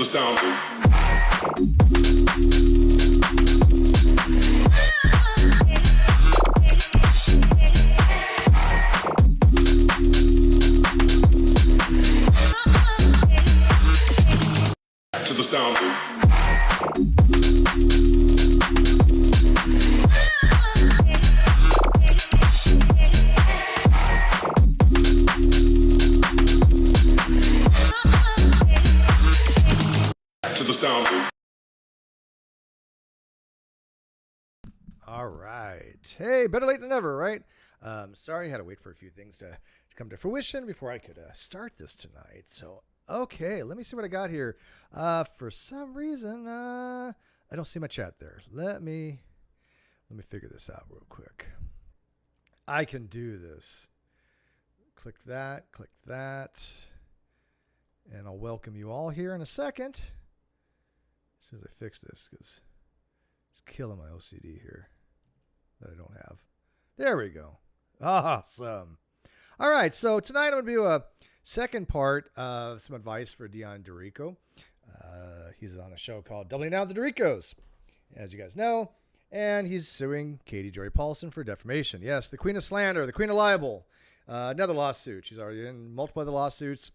sound. To the sound. To the sound. All right. Hey, better late than never, right? Sorry, I had to wait for a few things to come to fruition before I could start this tonight. So, okay, let me see what I got here. For some reason, I don't see my chat there. Let me figure this out real quick. I can do this. Click that, and I'll welcome you all here in a second. As soon as I fix this, because it's killing my OCD here that I don't have. There we go. Awesome. All right, so tonight I'm going to do a second part of some advice for Deon Derrico. He's on a show called Doubling Down with the Derricos, as you guys know, and he's suing Katie Joy Paulson for defamation. Yes, the queen of slander, the queen of libel. Another lawsuit. She's already in multiple other lawsuits,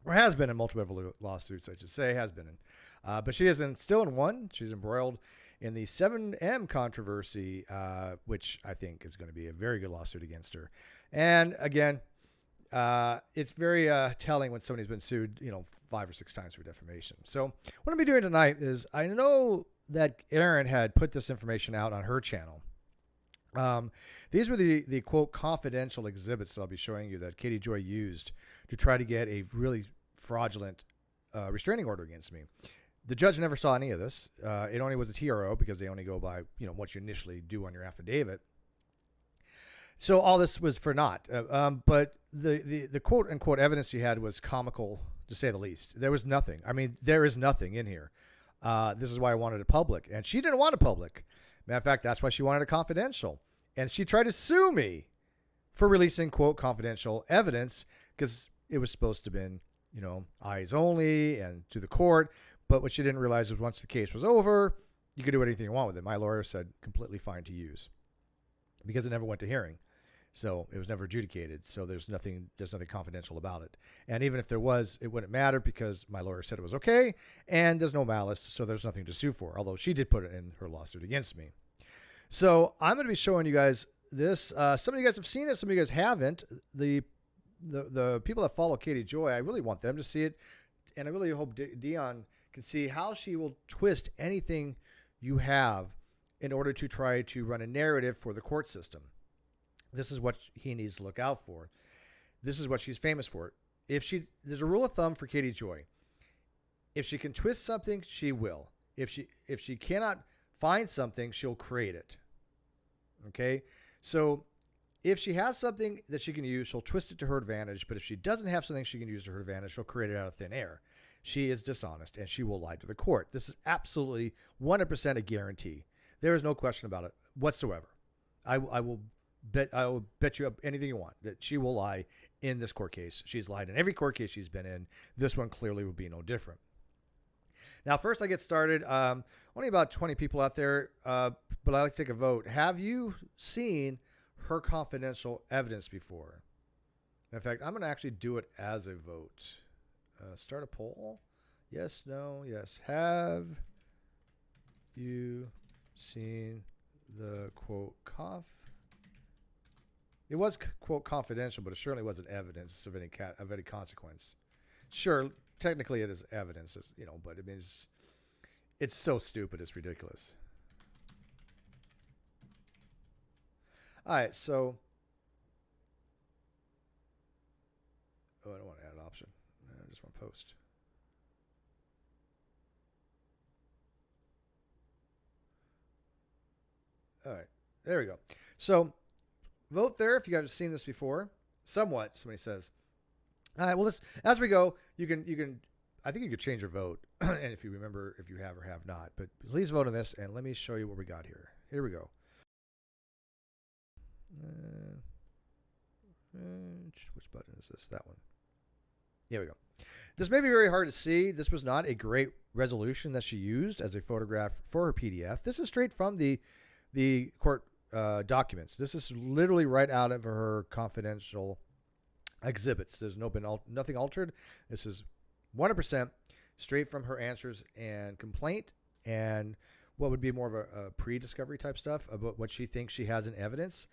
or has been in multiple other lawsuits, I should say, has been in. But she isn't still in one. She's embroiled in the 7M controversy, which I think is going to be a very good lawsuit against her. And again, it's very telling when somebody's been sued, 5 or 6 times for defamation. So what I'm going to be doing tonight is, I know that Erin had put this information out on her channel. These were the quote confidential exhibits that I'll be showing you that Katie Joy used to try to get a really fraudulent restraining order against me. The judge never saw any of this. It only was a TRO because they only go by what you initially do on your affidavit. So all this was for naught. But the quote unquote evidence she had was comical, to say the least. There was nothing. I mean, there is nothing in here. This is why I wanted it public, and she didn't want it public. Matter of fact, that's why she wanted it confidential. And she tried to sue me for releasing, quote, confidential evidence because it was supposed to have been, eyes only and to the court. But what she didn't realize was once the case was over, you could do anything you want with it. My lawyer said completely fine to use because it never went to hearing. So it was never adjudicated. So there's nothing confidential about it. And even if there was, it wouldn't matter because my lawyer said it was okay and there's no malice. So there's nothing to sue for, although she did put it in her lawsuit against me. So I'm going to be showing you guys this. Some of you guys have seen it. Some of you guys haven't. The people that follow Katie Joy, I really want them to see it. And I really hope Deon can see how she will twist anything you have in order to try to run a narrative for the court system. This is what he needs to look out for. This is what she's famous for. There's a rule of thumb for Katie Joy. If she can twist something, she will. If she cannot find something, she'll create it. Okay? So if she has something that she can use, she'll twist it to her advantage. But if she doesn't have something she can use to her advantage, she'll create it out of thin air. She is dishonest and she will lie to the court. This is absolutely 100% a guarantee. There is no question about it whatsoever. I will bet you up anything you want that she will lie in this court case. She's lied in every court case she's been in. This one clearly would be no different. Now, first I get started. Only about 20 people out there, but I like to take a vote. Have you seen her confidential evidence before? In fact, I'm going to actually do it as a vote. Start a poll. Yes, no, yes. Have you seen the quote It was quote confidential, but it certainly wasn't evidence of any consequence. Sure, technically it is evidence, but it means it's so stupid, it's ridiculous. All right, so I don't want to add an option. I just want to post. All right, there we go. So vote there if you guys have seen this before. Somewhat, somebody says. All right, well, as we go, you can. I think you could change your vote, and if you remember, if you have or have not. But please vote on this, and let me show you what we got here. Here we go. Which button is this? That one. Here we go. This may be very hard to see. This was not a great resolution that she used as a photograph for her PDF. This is straight from the court documents. This is literally right out of her confidential exhibits. There's nothing altered. This is 100% straight from her answers and complaint, and what would be more of a pre-discovery type stuff about what she thinks she has in evidence.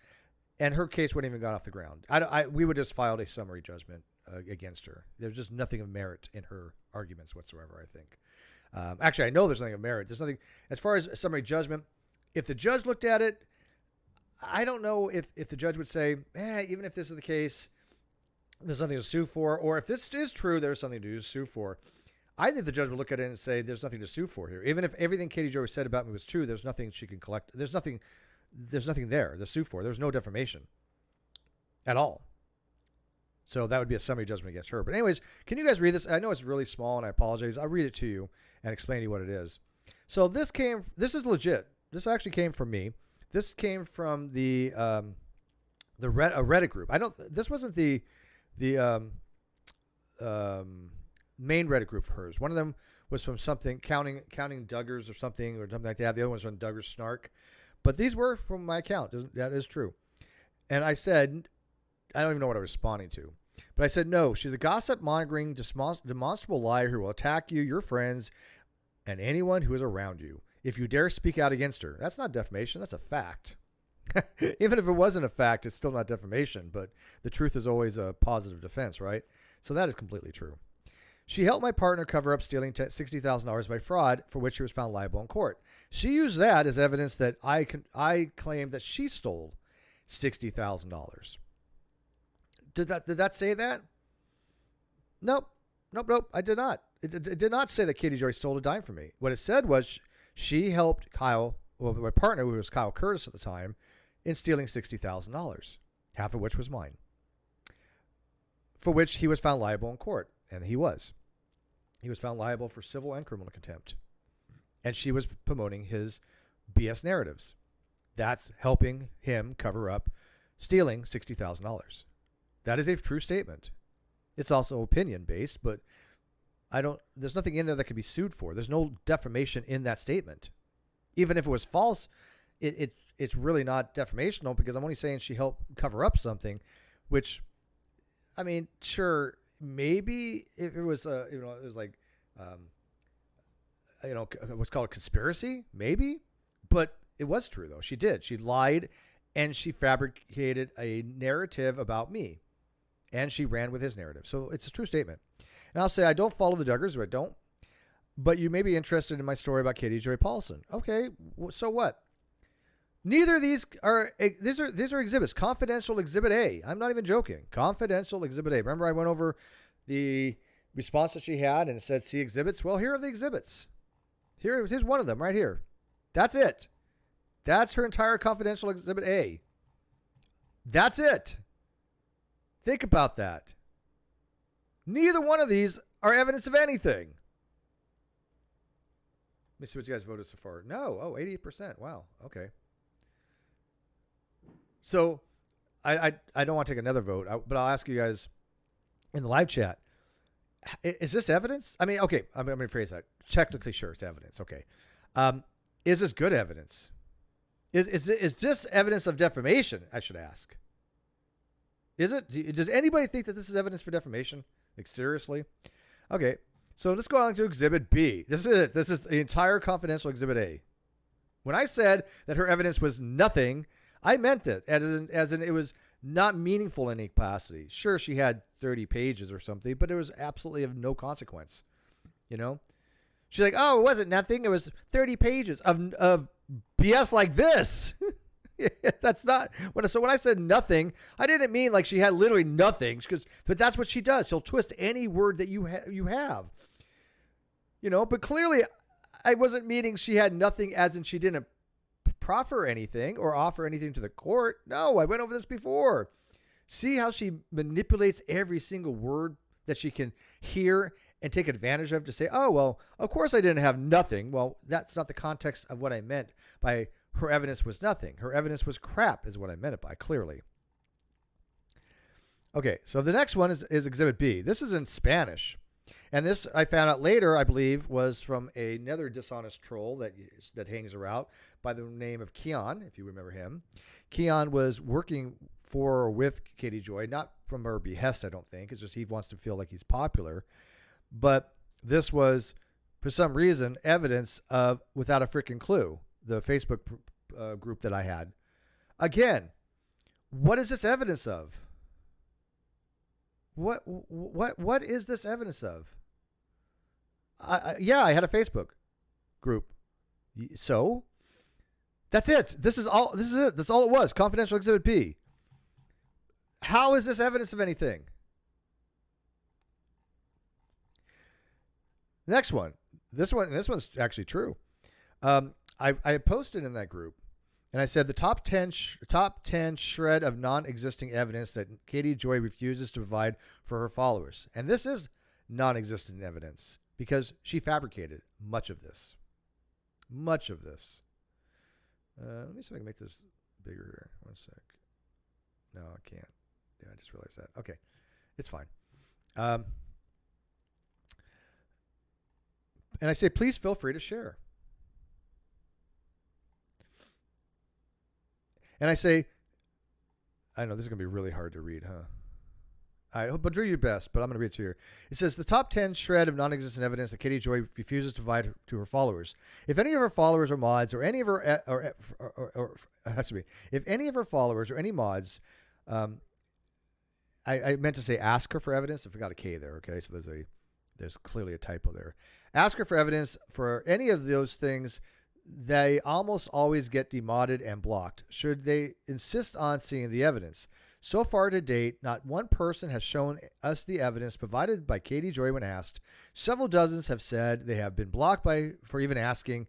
And her case wouldn't even got off the ground. We would just filed a summary judgment against her. There's just nothing of merit in her arguments whatsoever, I think. Actually, I know there's nothing of merit. There's nothing, as far as summary judgment, if the judge looked at it, I don't know if the judge would say, even if this is the case, there's something to sue for, or if this is true, there's something to sue for. I think the judge would look at it and say, there's nothing to sue for here. Even if everything Katie Joy said about me was true, there's nothing she can collect. There's nothing there to sue for. There's no defamation at all. So that would be a summary judgment against her. But anyways, can you guys read this? I know it's really small, and I apologize. I'll read it to you and explain to you what it is. So this is legit. This actually came from me. This came from a Reddit group. This wasn't the main Reddit group for hers. One of them was from something, counting Duggars or something like that. The other one's from Duggars Snark. But these were from my account. That is true. And I said, I don't even know what I was responding to. But I said, no, she's a gossip mongering, demonstrable liar who will attack you, your friends, and anyone who is around you. If you dare speak out against her. That's not defamation. That's a fact. Even if it wasn't a fact, it's still not defamation. But the truth is always a positive defense, right? So that is completely true. She helped my partner cover up stealing $60,000 by fraud, for which she was found liable in court. She used that as evidence that I claimed that she stole $60,000. Did that say that? Nope. I did not. It did not say that Katie Joy stole a dime from me. What it said was she helped Kyle, my partner, who was Kyle Curtis at the time, in stealing $60,000, half of which was mine, for which he was found liable in court, and he was. He was found liable for civil and criminal contempt. And she was promoting his BS narratives. That's helping him cover up stealing $60,000. That is a true statement. It's also opinion-based, but there's nothing in there that can be sued for. There's no defamation in that statement. Even if it was false, it's really not defamational, because I'm only saying she helped cover up something, which, I mean, sure, maybe if it was, it was like, what's called a conspiracy, maybe, but it was true though. She lied, and she fabricated a narrative about me, and she ran with his narrative. So it's a true statement. And I'll say, I don't follow the Duggars, or I don't, but you may be interested in my story about Katie Joy Paulson. Okay. So what? Neither of these are exhibits. Confidential Exhibit A. I'm not even joking. Confidential Exhibit A. Remember I went over the response that she had and it said see exhibits? Well, here are the exhibits. Here's one of them right here. That's it. That's her entire Confidential Exhibit A. That's it. Think about that. Neither one of these are evidence of anything. Let me see what you guys voted so far. No. Oh, 88%. Wow. Okay. So I don't want to take another vote, but I'll ask you guys in the live chat, is this evidence? I mean, okay, I'm going to phrase that. Technically, sure, it's evidence. Okay. Is this good evidence? Is this evidence of defamation, I should ask? Is it? Does anybody think that this is evidence for defamation? Like, seriously? Okay, so let's go on to Exhibit B. This is it. This is the entire Confidential Exhibit A. When I said that her evidence was nothing, I meant it, as in it was not meaningful in any capacity. Sure, she had 30 pages or something, but it was absolutely of no consequence. You know? She's like, oh, it wasn't nothing. It was 30 pages of BS like this. That's not so when I said nothing, I didn't mean like she had literally nothing, but that's what she does. She'll twist any word that you have. You know, but clearly I wasn't meaning she had nothing as in she didn't proffer anything or offer anything to the court. No, I went over this before. See how she manipulates every single word that she can hear and take advantage of to say, oh, well, of course I didn't have nothing. Well, that's not the context of what I meant by her evidence was nothing. Her evidence was crap is what I meant it by, clearly. Okay, so the next one is Exhibit B. This is in Spanish. And this, I found out later, I believe, was from another dishonest troll that hangs around by the name of Keon, if you remember him. Keon was working for or with Katie Joy, not from her behest, I don't think. It's just he wants to feel like he's popular. But this was, for some reason, evidence of Without a Freaking Clue, the Facebook group that I had. Again, what is this evidence of? What is this evidence of? I had a Facebook group. So that's it. This is it. That's all it was. Confidential Exhibit B. How is this evidence of anything? Next one. This one's actually true. I posted in that group, and I said the top 10 shred of non-existing evidence that Katie Joy refuses to provide for her followers. And this is non-existent evidence because she fabricated much of this. Much of this. Let me see if I can make this bigger here. 1 sec. No, I can't. Yeah, I just realized that. Okay. It's fine. And I say, please feel free to share. And I say, I know this is going to be really hard to read, huh? I hope, but do your best, but I'm going to read it to you. It says, the top 10 shred of non-existent evidence that Katie Joy refuses to provide to her followers. If any of her followers or mods or any of her, if any of her followers or any mods, I meant to say ask her for evidence. I forgot a K there, okay? So there's clearly a typo there. Ask her for evidence for any of those things. They almost always get demodded and blocked should they insist on seeing the evidence. So far to date, not one person has shown us the evidence provided by Katie Joy when asked. Several dozens have said they have been blocked for even asking.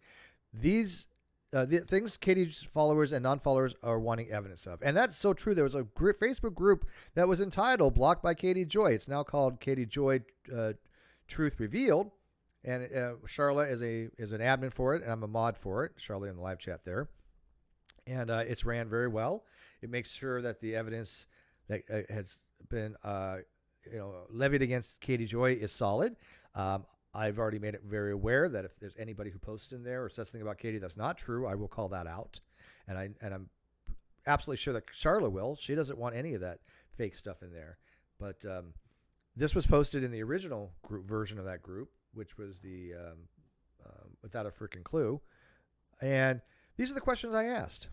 These the things Katie's followers and non-followers are wanting evidence of. And that's so true. There was a Facebook group that was entitled Blocked by Katie Joy. It's now called Katie Joy Truth Revealed. And Charlotte is an admin for it, and I'm a mod for it. Charlotte in the live chat there. And it's ran very well. It makes sure that the evidence that has been levied against Katie Joy is solid. I've already made it very aware that if there's anybody who posts in there or says something about Katie that's not true, I will call that out. And I'm absolutely sure that Charlotte will. She doesn't want any of that fake stuff in there. But this was posted in the original group version of that group, which was the Without a Freaking Clue. And these are the questions I asked.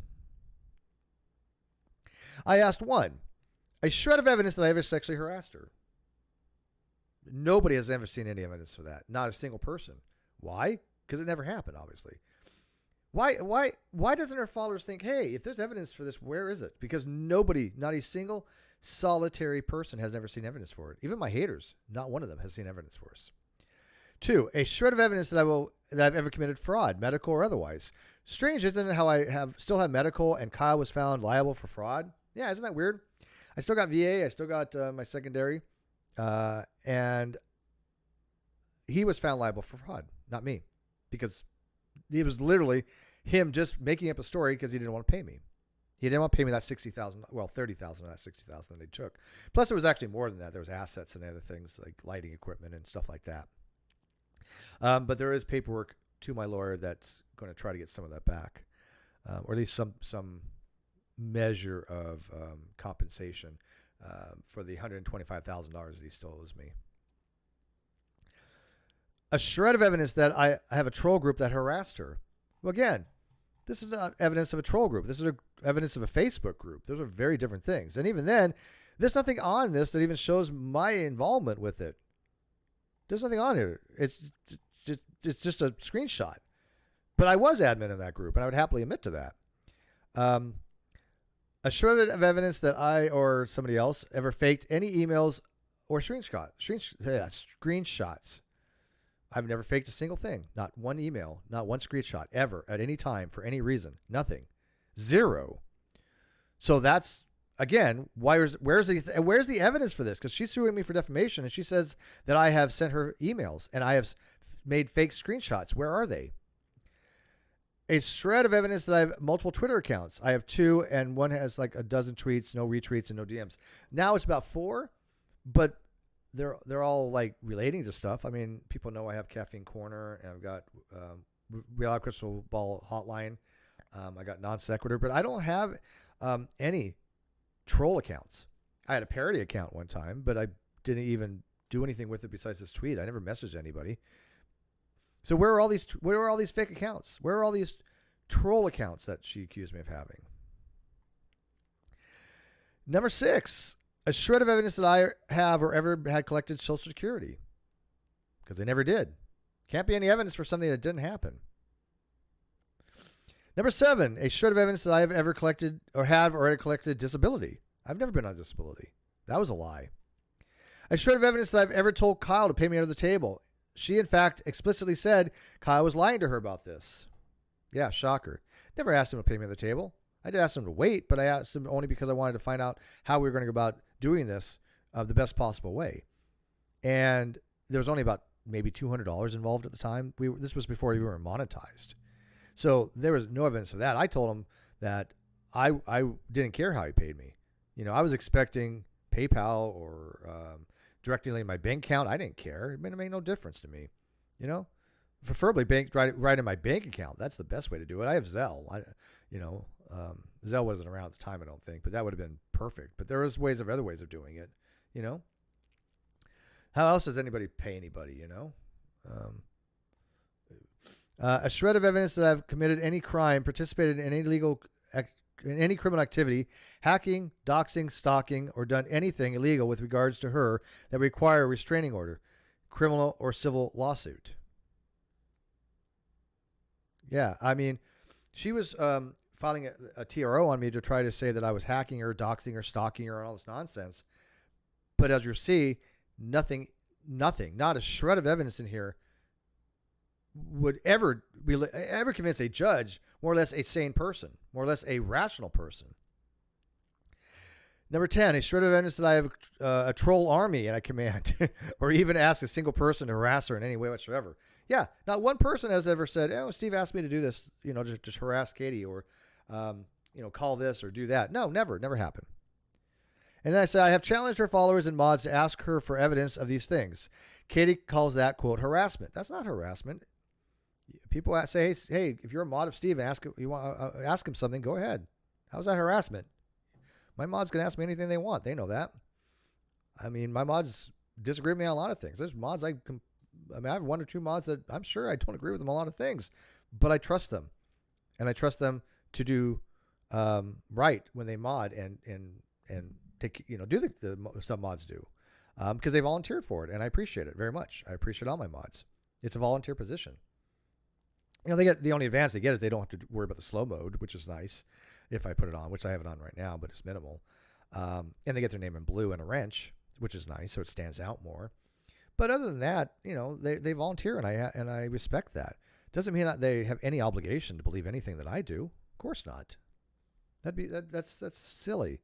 I asked one, a shred of evidence that I ever sexually harassed her. Nobody has ever seen any evidence for that. Not a single person. Why? Because it never happened, obviously. Why doesn't her followers think, hey, if there's evidence for this, where is it? Because nobody, not a single solitary person has ever seen evidence for it. Even my haters, not one of them has seen evidence for us. 2, a shred of evidence that I've ever committed fraud, medical or otherwise. Strange, isn't it, how I still have medical and Kyle was found liable for fraud? Yeah, isn't that weird? I still got VA. I still got my secondary. And he was found liable for fraud, not me, because it was literally him just making up a story because he didn't want to pay me. He didn't want to pay me that $60,000, well, $30,000 of that $60,000 that they took. Plus, it was actually more than that. There was assets and other things like lighting equipment and stuff like that. But there is paperwork to my lawyer that's going to try to get some of that back, or at least some measure of compensation for the $125,000 that he still owes me. A shred of evidence that I have a troll group that harassed her. Well, again, this is not evidence of a troll group. This is evidence of a Facebook group. Those are very different things. And even then, there's nothing on this that even shows my involvement with it. There's nothing on here. It's just a screenshot. But I was admin of that group, and I would happily admit to that. A shred of evidence that I or somebody else ever faked any emails or screenshots. I've never faked a single thing. Not one email, not one screenshot, ever, at any time, for any reason. Nothing. Zero. So that's, again, where's the evidence for this? Because she's suing me for defamation, and she says that I have sent her emails, and I have made fake screenshots. Where are they? a shred of evidence that I have multiple Twitter accounts. I have 2, and one has like a dozen tweets, no retweets, and no DMs. Now it's about 4, but they're all like relating to stuff. I mean, people know I have Caffeine Corner, and I've got Real Crystal Ball Hotline. I got Non Sequitur, but I don't have any troll accounts. I had a parody account one time, but I didn't even do anything with it besides this tweet. I never messaged anybody. So where are all these fake accounts? Where are all these troll accounts that she accused me of having? Number 6, a shred of evidence that I have or ever had collected Social Security, because they never did. Can't be any evidence for something that didn't happen. Number 7, a shred of evidence that I have ever collected or have already collected disability. I've never been on disability. That was a lie. A shred of evidence that I've ever told Kyle to pay me under the table. She, in fact, explicitly said Kyle was lying to her about this. Yeah, shocker. Never asked him to pay me under the table. I did ask him to wait, but I asked him only because I wanted to find out how we were going to go about doing this the best possible way. And there was only about maybe $200 involved at the time. This was before we were monetized. So there was no evidence of that. I told him that I didn't care how he paid me. You know, I was expecting PayPal or directly in my bank account. I didn't care. It made no difference to me. You know, preferably right in my bank account. That's the best way to do it. I have Zelle. Zelle wasn't around at the time, I don't think, but that would have been perfect. But there was other ways of doing it. You know, how else does anybody pay anybody? You know, a shred of evidence that I've committed any crime, participated in any criminal activity, hacking, doxing, stalking, or done anything illegal with regards to her that require a restraining order, criminal or civil lawsuit. Yeah, I mean, she was filing a TRO on me to try to say that I was hacking her, doxing her, stalking her, and all this nonsense. But as you see, nothing, not a shred of evidence in here would ever convince a judge, more or less a sane person, more or less a rational person. Number 10, a shred of evidence that I have a troll army and I command, or even ask a single person to harass her in any way whatsoever. Yeah, not one person has ever said, "Oh, Steve asked me to do this, just harass Katie or, call this or do that." No, never happened. And then I said, I have challenged her followers and mods to ask her for evidence of these things. Katie calls that, quote, harassment. That's not harassment. People say, hey, if you're a mod of Steve and ask him something, go ahead. How's that harassment? My mods can ask me anything they want. They know that. I mean, my mods disagree with me on a lot of things. There's mods I have 1 or 2 mods that I'm sure I don't agree with them on a lot of things, but I trust them, and I trust them to do right when they mod and take do the some mods do because they volunteered for it, and I appreciate it very much. I appreciate all my mods. It's a volunteer position. They get the only advantage they get is they don't have to worry about the slow mode, which is nice if I put it on, which I have it on right now, but it's minimal. And they get their name in blue and a wrench, which is nice, so it stands out more. But other than that, they volunteer, and I respect that. Doesn't mean that they have any obligation to believe anything that I do. Of course not. That's silly.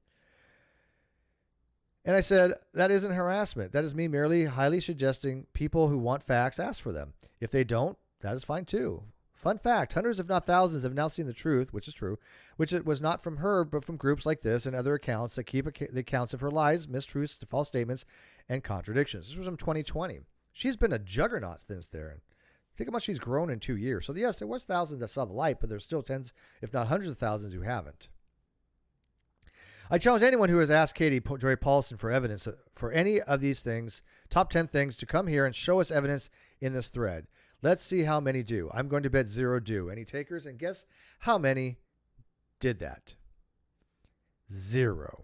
And I said, that isn't harassment. That is me merely highly suggesting people who want facts ask for them. If they don't, that is fine too. Fun fact, hundreds if not thousands have now seen the truth, which is true, which it was not from her, but from groups like this and other accounts that keep the accounts of her lies, mistruths, false statements, and contradictions. This was from 2020. She's been a juggernaut since there. Think how much she's grown in 2 years. So yes, there was thousands that saw the light, but there's still tens, if not hundreds of thousands who haven't. I challenge anyone who has asked Katie Joy Paulson for evidence for any of these things, top 10 things, to come here and show us evidence in this thread. Let's see how many do. I'm going to bet 0 do. Any takers? And guess how many did that? 0.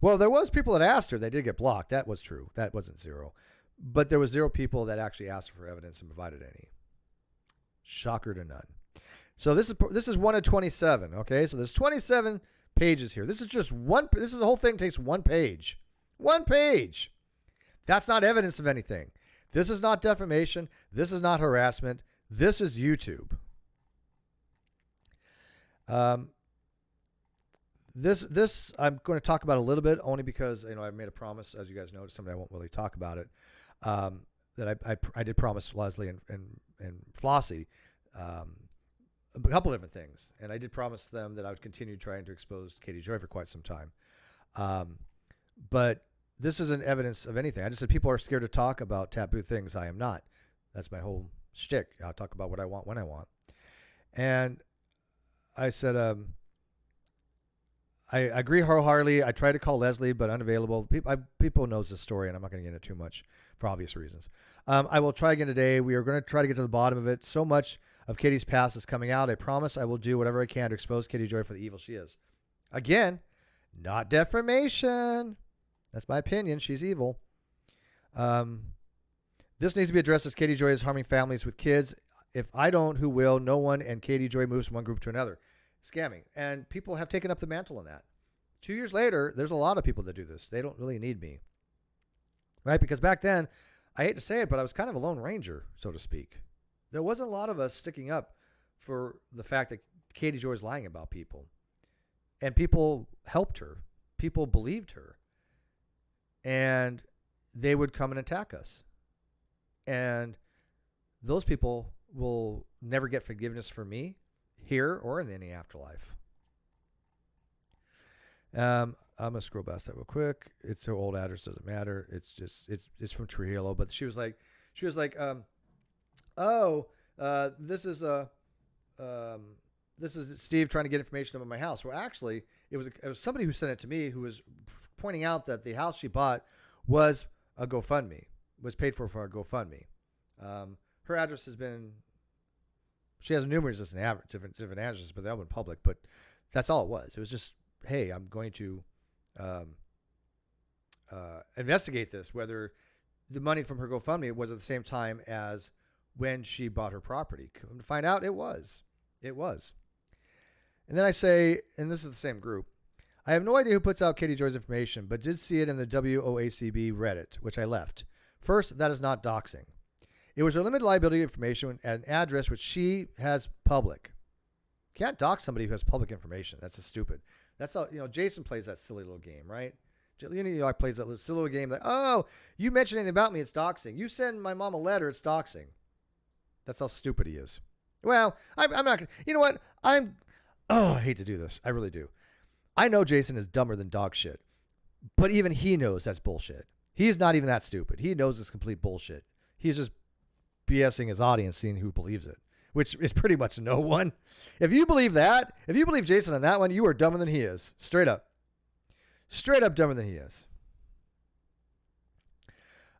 Well, there was people that asked her. They did get blocked. That was true. That wasn't 0. But there was 0 people that actually asked her for evidence and provided any. Shocker to none. So this is 1 of 27. Okay, so there's 27 pages here. This is just one. This is the whole thing takes 1 page. 1 page. That's not evidence of anything. This is not defamation. This is not harassment. This is YouTube. This I'm going to talk about a little bit only because I made a promise, as you guys know, to somebody I won't really talk about it. That I did promise Leslie and Flossie a couple different things. And I did promise them that I would continue trying to expose Katie Joy for quite some time. But this isn't evidence of anything. I just said people are scared to talk about taboo things. I am not. That's my whole shtick. I'll talk about what I want when I want. And I said, I agree wholeheartedly. I tried to call Leslie, but unavailable. People knows this story, and I'm not going to get into too much for obvious reasons. I will try again today. We are going to try to get to the bottom of it. So much of Katie's past is coming out. I promise I will do whatever I can to expose Katie Joy for the evil she is. Again, not defamation. That's my opinion. She's evil. This needs to be addressed as Katie Joy is harming families with kids. If I don't, who will? No one, and Katie Joy moves from one group to another. Scamming. And people have taken up the mantle on that. 2 years later, there's a lot of people that do this. They don't really need me. Right? Because back then, I hate to say it, but I was kind of a lone ranger, so to speak. There wasn't a lot of us sticking up for the fact that Katie Joy is lying about people. And people helped her. People believed her. And they would come and attack us. And those people will never get forgiveness from me here or in any afterlife. I'm going to scroll past that real quick. It's her old address, doesn't matter. It's just, it's from Trujillo. But she was like, this is Steve trying to get information about my house. Well, actually, it was somebody who sent it to me who was pointing out that the house she bought was a GoFundMe, was paid for a GoFundMe. Her address has been, she has numerous different addresses, but they've all been public. But that's all it was. It was just, hey, I'm going to investigate this, whether the money from her GoFundMe was at the same time as when she bought her property. Come to find out, it was. It was. And then I say, and this is the same group, I have no idea who puts out Katie Joy's information, but did see it in the WOACB Reddit, which I left. First, that is not doxing. It was her limited liability information at an address which she has public. Can't dox somebody who has public information. That's just stupid. That's how, Jason plays that silly little game, right? I plays that silly little game like, oh, you mention anything about me, it's doxing. You send my mom a letter, it's doxing. That's how stupid he is. Well, I'm not going to, you know what? I hate to do this. I really do. I know Jason is dumber than dog shit, but even he knows that's bullshit. He's not even that stupid. He knows it's complete bullshit. He's just BSing his audience, seeing who believes it, which is pretty much no one. If you believe that, if you believe Jason on that one, you are dumber than he is. Straight up. Straight up dumber than he is.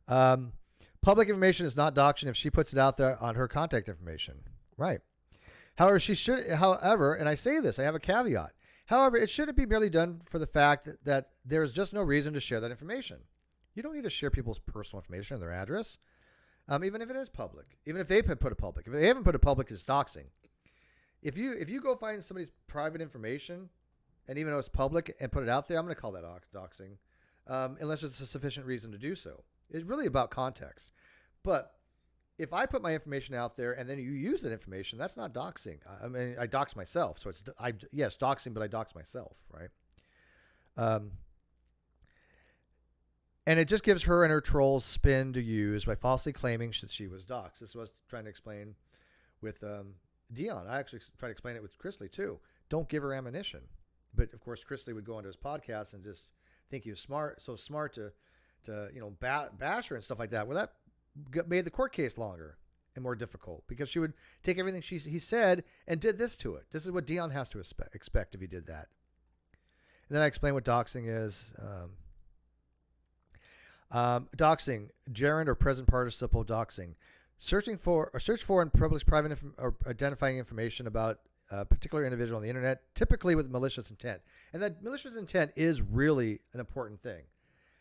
Public information is not doxing if she puts it out there on her contact information. Right. However, and I say this, I have a caveat. However, it shouldn't be merely done for the fact that there's just no reason to share that information. You don't need to share people's personal information or their address, even if it is public. Even if they put it public. If they haven't put it public, it's doxing. If you go find somebody's private information, and even though it's public, and put it out there, I'm going to call that doxing, unless there's a sufficient reason to do so. It's really about context. But if I put my information out there and then you use that information, that's not doxing. I mean, I dox myself. So yes, doxing, but I dox myself, right? And it just gives her and her trolls spin to use by falsely claiming that she was doxed. This was trying to explain with Deon. I actually tried to explain it with Chrisley too. Don't give her ammunition. But of course, Chrisley would go onto his podcast and just think he was so smart to bash her and stuff like that. Well, that made the court case longer and more difficult because she would take everything he said and did this to it. This is what Deon has to expect if he did that. And then I explain what doxing is. Doxing, gerund or present participle doxing. Search for and publish private or identifying information about a particular individual on the internet, typically with malicious intent. And that malicious intent is really an important thing.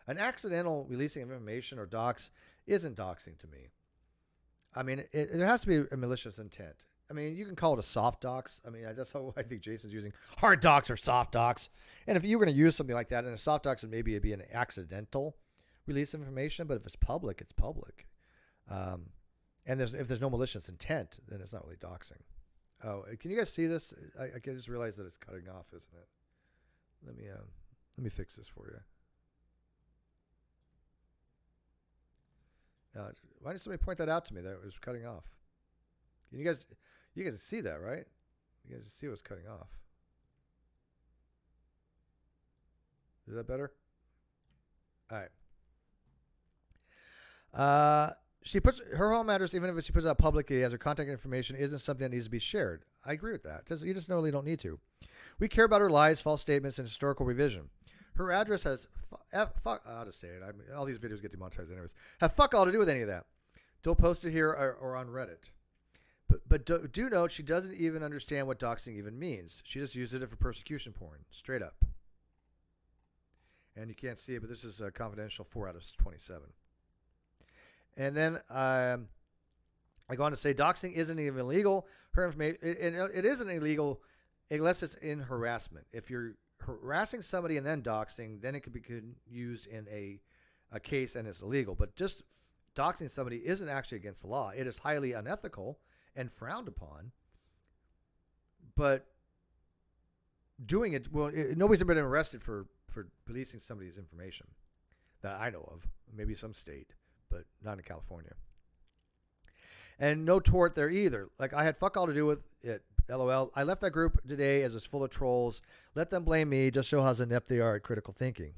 An accidental releasing of information or dox isn't doxing to me. I mean, there has to be a malicious intent. I mean, you can call it a soft dox. I mean, that's how I think Jason's using hard dox or soft dox. And if you were going to use something like that, in a soft dox, maybe it'd be an accidental release of information. But if it's public, it's public. And if there's no malicious intent, then it's not really doxing. Oh, can you guys see this? I just realized that it's cutting off, isn't it? Let me fix this for you. Why did somebody point that out to me that it was cutting off? Can you guys see that, right? You guys see what's cutting off. Is that better? All right. She puts her home address, even if she puts it out publicly as her contact information, isn't something that needs to be shared. I agree with that. You just really don't need to. We care about her lies, false statements, and historical revision. Her address has I'll just say it. All these videos get demonetized anyways. Have fuck all to do with any of that. Don't post it here or on Reddit. But do note she doesn't even understand what doxing even means. She just used it for persecution porn, straight up. And you can't see it, but this is a confidential 4 out of 27. And then I go on to say doxing isn't even illegal. Her information it isn't illegal unless it's in harassment. If you're harassing somebody and then doxing, then it could be used in a case and it's illegal. But just doxing somebody isn't actually against the law. It is highly unethical and frowned upon. But doing it, well, nobody's ever been arrested for releasing somebody's information that I know of. Maybe some state, but not in California. And no tort there either. Like, I had fuck all to do with it. LOL. I left that group today as it's full of trolls. Let them blame me. Just show how inept they are at critical thinking.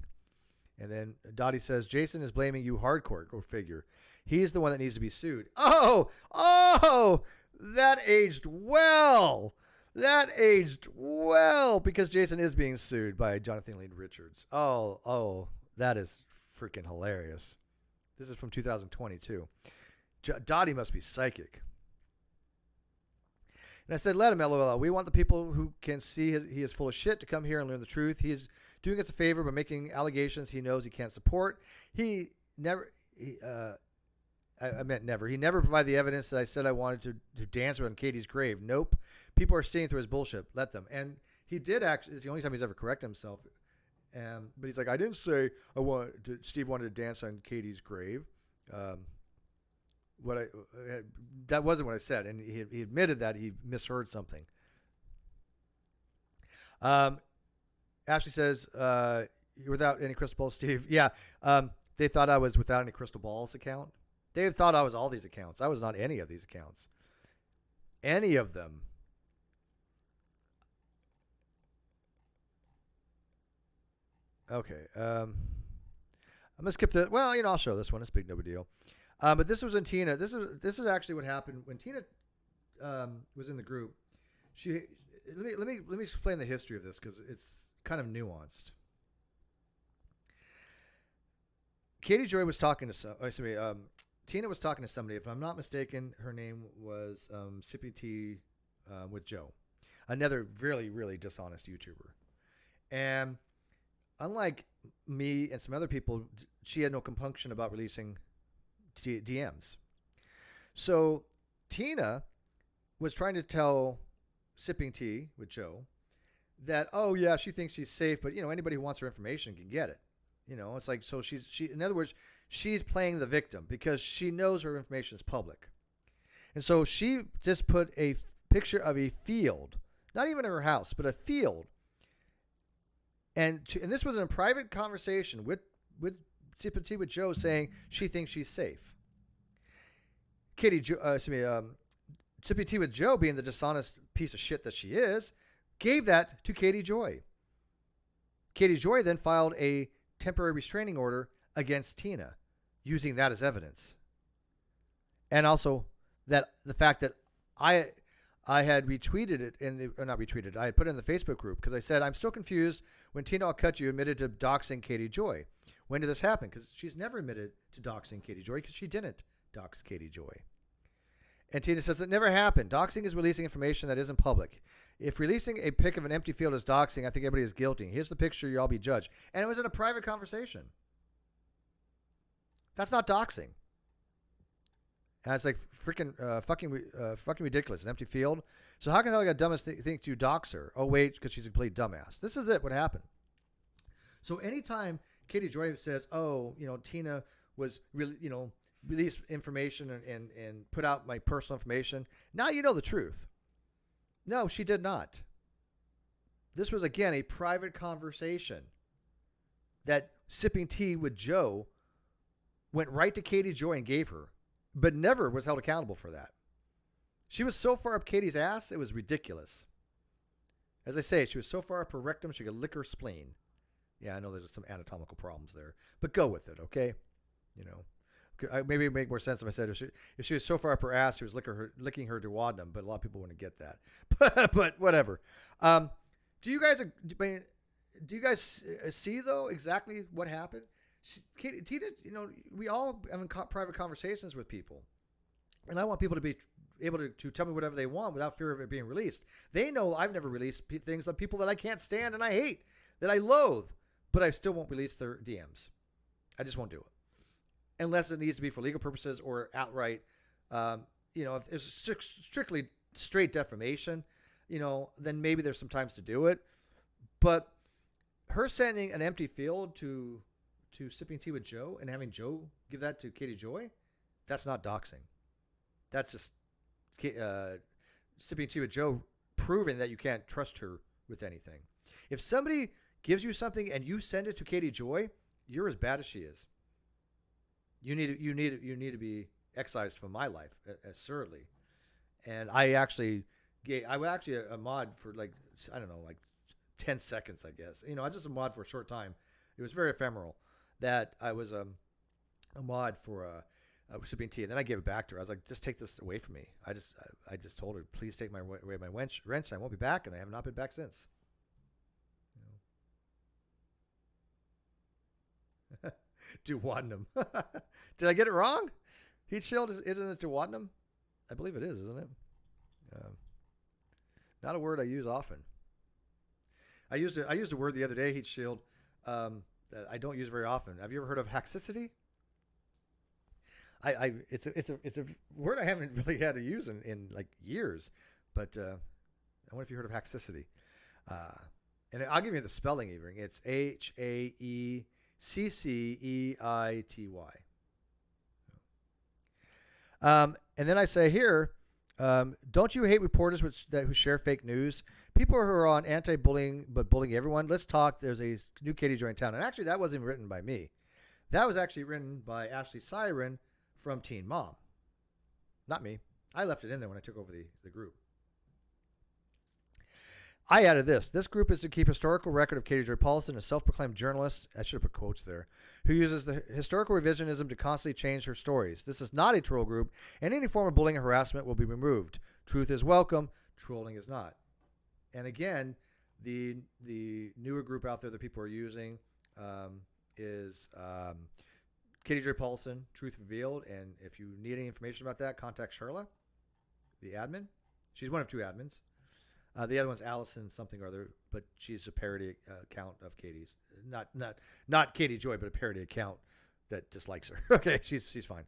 And then Dottie says, Jason is blaming you hardcore. Go figure. He's the one that needs to be sued. Oh, that aged well. That aged well because Jason is being sued by Jonathan Lee Richards. Oh, that is freaking hilarious. This is from 2022. Dottie must be psychic. And I said, let him, LOL. We want the people who can see he is full of shit to come here and learn the truth. He is doing us a favor by making allegations he knows he can't support. I meant never. He never provided the evidence that I said I wanted to dance on Katie's grave. Nope. People are staying through his bullshit. Let them. And he did actually. It's the only time he's ever corrected himself. But he's like, I didn't say Steve wanted to dance on Katie's grave. That wasn't what I said, and he admitted that he misheard something. Ashley says, without any crystal balls, Steve. Yeah, they thought I was without any crystal balls account. They thought I was all these accounts. I was not any of these accounts. Any of them. Okay. I'm gonna skip the. Well, I'll show this one. It's big, no big deal. But this was in Tina. This is actually what happened when Tina was in the group. Let me explain the history of this because it's kind of nuanced. Katie Joy was talking to Tina was talking to somebody. If I'm not mistaken, her name was Sippy T with Joe, another really, really dishonest YouTuber. And unlike me and some other people, she had no compunction about releasing DMs. So Tina was trying to tell Sipping Tea with Joe that, oh yeah, she thinks she's safe, but anybody who wants her information can get it. It's like, so she in other words, she's playing the victim because she knows her information is public. And so she just put a picture of a field, not even her house, but a field. And this was in a private conversation with Sipping Tea with Joe saying she thinks she's safe. Sipping Tea with Joe, being the dishonest piece of shit that she is, gave that to Katie Joy. Katie Joy then filed a temporary restraining order against Tina, using that as evidence. And also that the fact that I had retweeted it not retweeted, I had put it in the Facebook group because I said, I'm still confused when Tina I'll cut you admitted to doxing Katie Joy. When did this happen? Because she's never admitted to doxing Katie Joy because she didn't dox Katie Joy. And Tina says it never happened. Doxing is releasing information that isn't public. If releasing a pic of an empty field is doxing, I think everybody is guilty. Here's the picture, you all be judged. And it was in a private conversation. That's not doxing. And it's like freaking fucking ridiculous. An empty field. So how can the dumbest think you dox her? Oh wait, because she's a complete dumbass. This is it. What happened? So anytime Katie Joy says, "Oh, Tina was really, released information and put out my personal information," now you know the truth. No, she did not. This was again a private conversation that Sipping Tea with Joe went right to Katie Joy and gave her, but never was held accountable for that. She was so far up Katie's ass, it was ridiculous. As I say, she was so far up her rectum she could lick her spleen. Yeah, I know there's some anatomical problems there, but go with it, okay? You know, maybe it would make more sense if I said if she was so far up her ass, she was licking her duodenum, but a lot of people wouldn't get that. But whatever. Do you guys see though exactly what happened? Tina, you know, we all have private conversations with people, and I want people to be able to tell me whatever they want without fear of it being released. They know I've never released things on people that I can't stand and I hate, that I loathe, but I still won't release their DMs. I just won't do it. Unless it needs to be for legal purposes or outright, you know, if it's strictly straight defamation, you know, then maybe there's some times to do it. But her sending an empty field to Sipping Tea with Joe and having Joe give that to Katie Joy, that's not doxing. That's just Sipping Tea with Joe proving that you can't trust her with anything. If somebody gives you something and you send it to Katie Joy, you're as bad as she is. You need to be excised from my life, assuredly. And I was actually a mod for like 10 seconds, I guess. You know, I was just a mod for a short time. It was very ephemeral that I was a mod for Sipping Tea, and then I gave it back to her. I was like, just take this away from me. I just told her, please take away my wrench. I won't be back, and I have not been back since. You know. Duodenum. Did I get it wrong? Heat shield, isn't it duodenum? I believe it is, isn't it? Not a word I use often. I used a word the other day, heat shield, that I don't use very often. Have you ever heard of haxicity? It's a word I haven't really had to use in like years, but I wonder if you heard of haxicity. And I'll give you the spelling even. It's HAECCEITY. And then I say here, don't you hate reporters who share fake news? People who are on anti-bullying but bullying everyone. Let's talk. There's a new Katie Joy in town. And actually, that wasn't written by me. That was actually written by Ashley Siren from Teen Mom. Not me. I left it in there when I took over the group. I added this. This group is to keep historical record of Katie Joy Paulson, a self-proclaimed journalist. I should have put quotes there. Who uses the historical revisionism to constantly change her stories. This is not a troll group, and any form of bullying or harassment will be removed. Truth is welcome. Trolling is not. And again, the newer group out there that people are using is Katie Joy Paulson, Truth Revealed. And if you need any information about that, contact Sharla, the admin. She's one of two admins. The other one's Allison something or other, but she's a parody account of Katie's. Not Katie Joy, but a parody account that dislikes her. Okay, she's fine.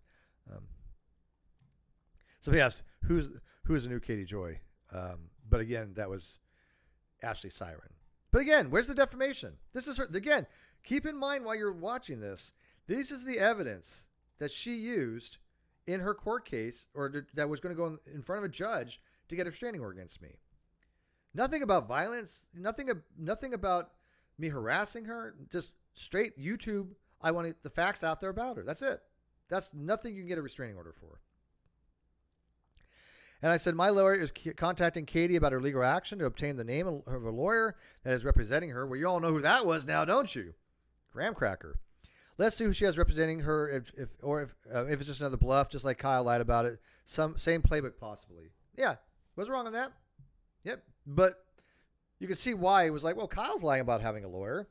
So yes, who's the new Katie Joy? But again, that was Ashley Siren. But again, where's the defamation? This is her again. Keep in mind while you're watching this, this is the evidence that she used in her court case, or that was going to go in front of a judge to get a restraining order against me. Nothing about violence. Nothing about me harassing her. Just straight YouTube. I want the facts out there about her. That's it. That's nothing you can get a restraining order for. And I said, my lawyer is contacting Katie about her legal action to obtain the name of a lawyer that is representing her. Well, you all know who that was now, don't you? Graham Cracker. Let's see who she has representing her, if it's just another bluff, just like Kyle lied about it. Same playbook possibly. Yeah, what's wrong on that? Yep. But you can see why it was like, well, Kyle's lying about having a lawyer.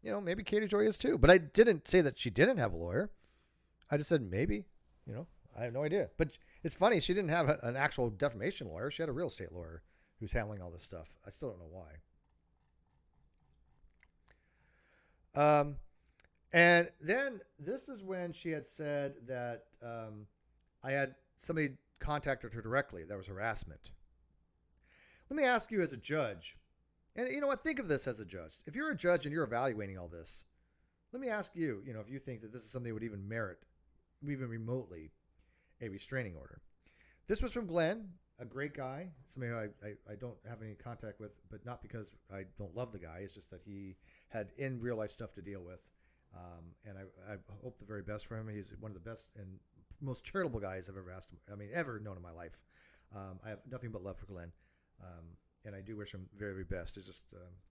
You know, maybe Katie Joy is too. But I didn't say that she didn't have a lawyer. I just said maybe. You know, I have no idea. But it's funny, she didn't have an actual defamation lawyer. She had a real estate lawyer who's handling all this stuff. I still don't know why. And then this is when she had said that I had somebody contacted her directly. That was harassment. Let me ask you as a judge, and you know what, think of this as a judge. If you're a judge and you're evaluating all this, let me ask you, you know, if you think that this is something that would even merit, even remotely, a restraining order. This was from Glenn, a great guy, somebody who I don't have any contact with, but not because I don't love the guy. It's just that he had in real life stuff to deal with. And I hope the very best for him. He's one of the best and most charitable guys I've ever ever known in my life. I have nothing but love for Glenn. and I do wish him very, very best. It's just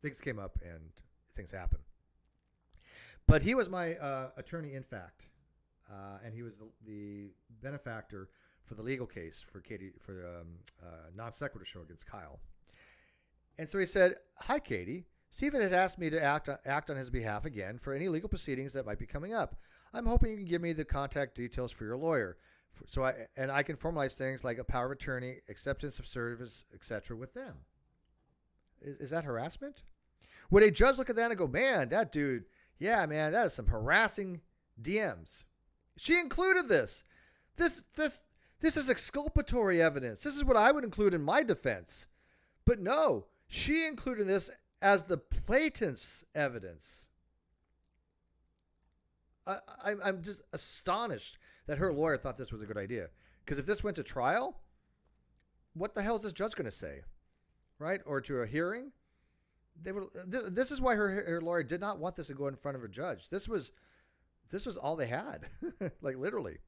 things came up and things happen. But he was my attorney in fact, and he was the benefactor for the legal case for Katie for the non sequitur show against Kyle. And so he said, "Hi, Katie. Stephen has asked me to act on his behalf again for any legal proceedings that might be coming up. I'm hoping you can give me the contact details for your lawyer, so I can formalize things like a power of attorney, acceptance of service, etc. with them." Is that harassment? Would a judge look at that and go, "Man, that dude, yeah, man, that is some harassing DMs"? She included this. This is exculpatory evidence. This is what I would include in my defense. But no, she included this as the plaintiff's evidence. I'm just astonished that her lawyer thought this was a good idea. Because if this went to trial, what the hell is this judge going to say? Right? Or to a hearing? This is why her lawyer did not want this to go in front of a judge. This was all they had. Like literally.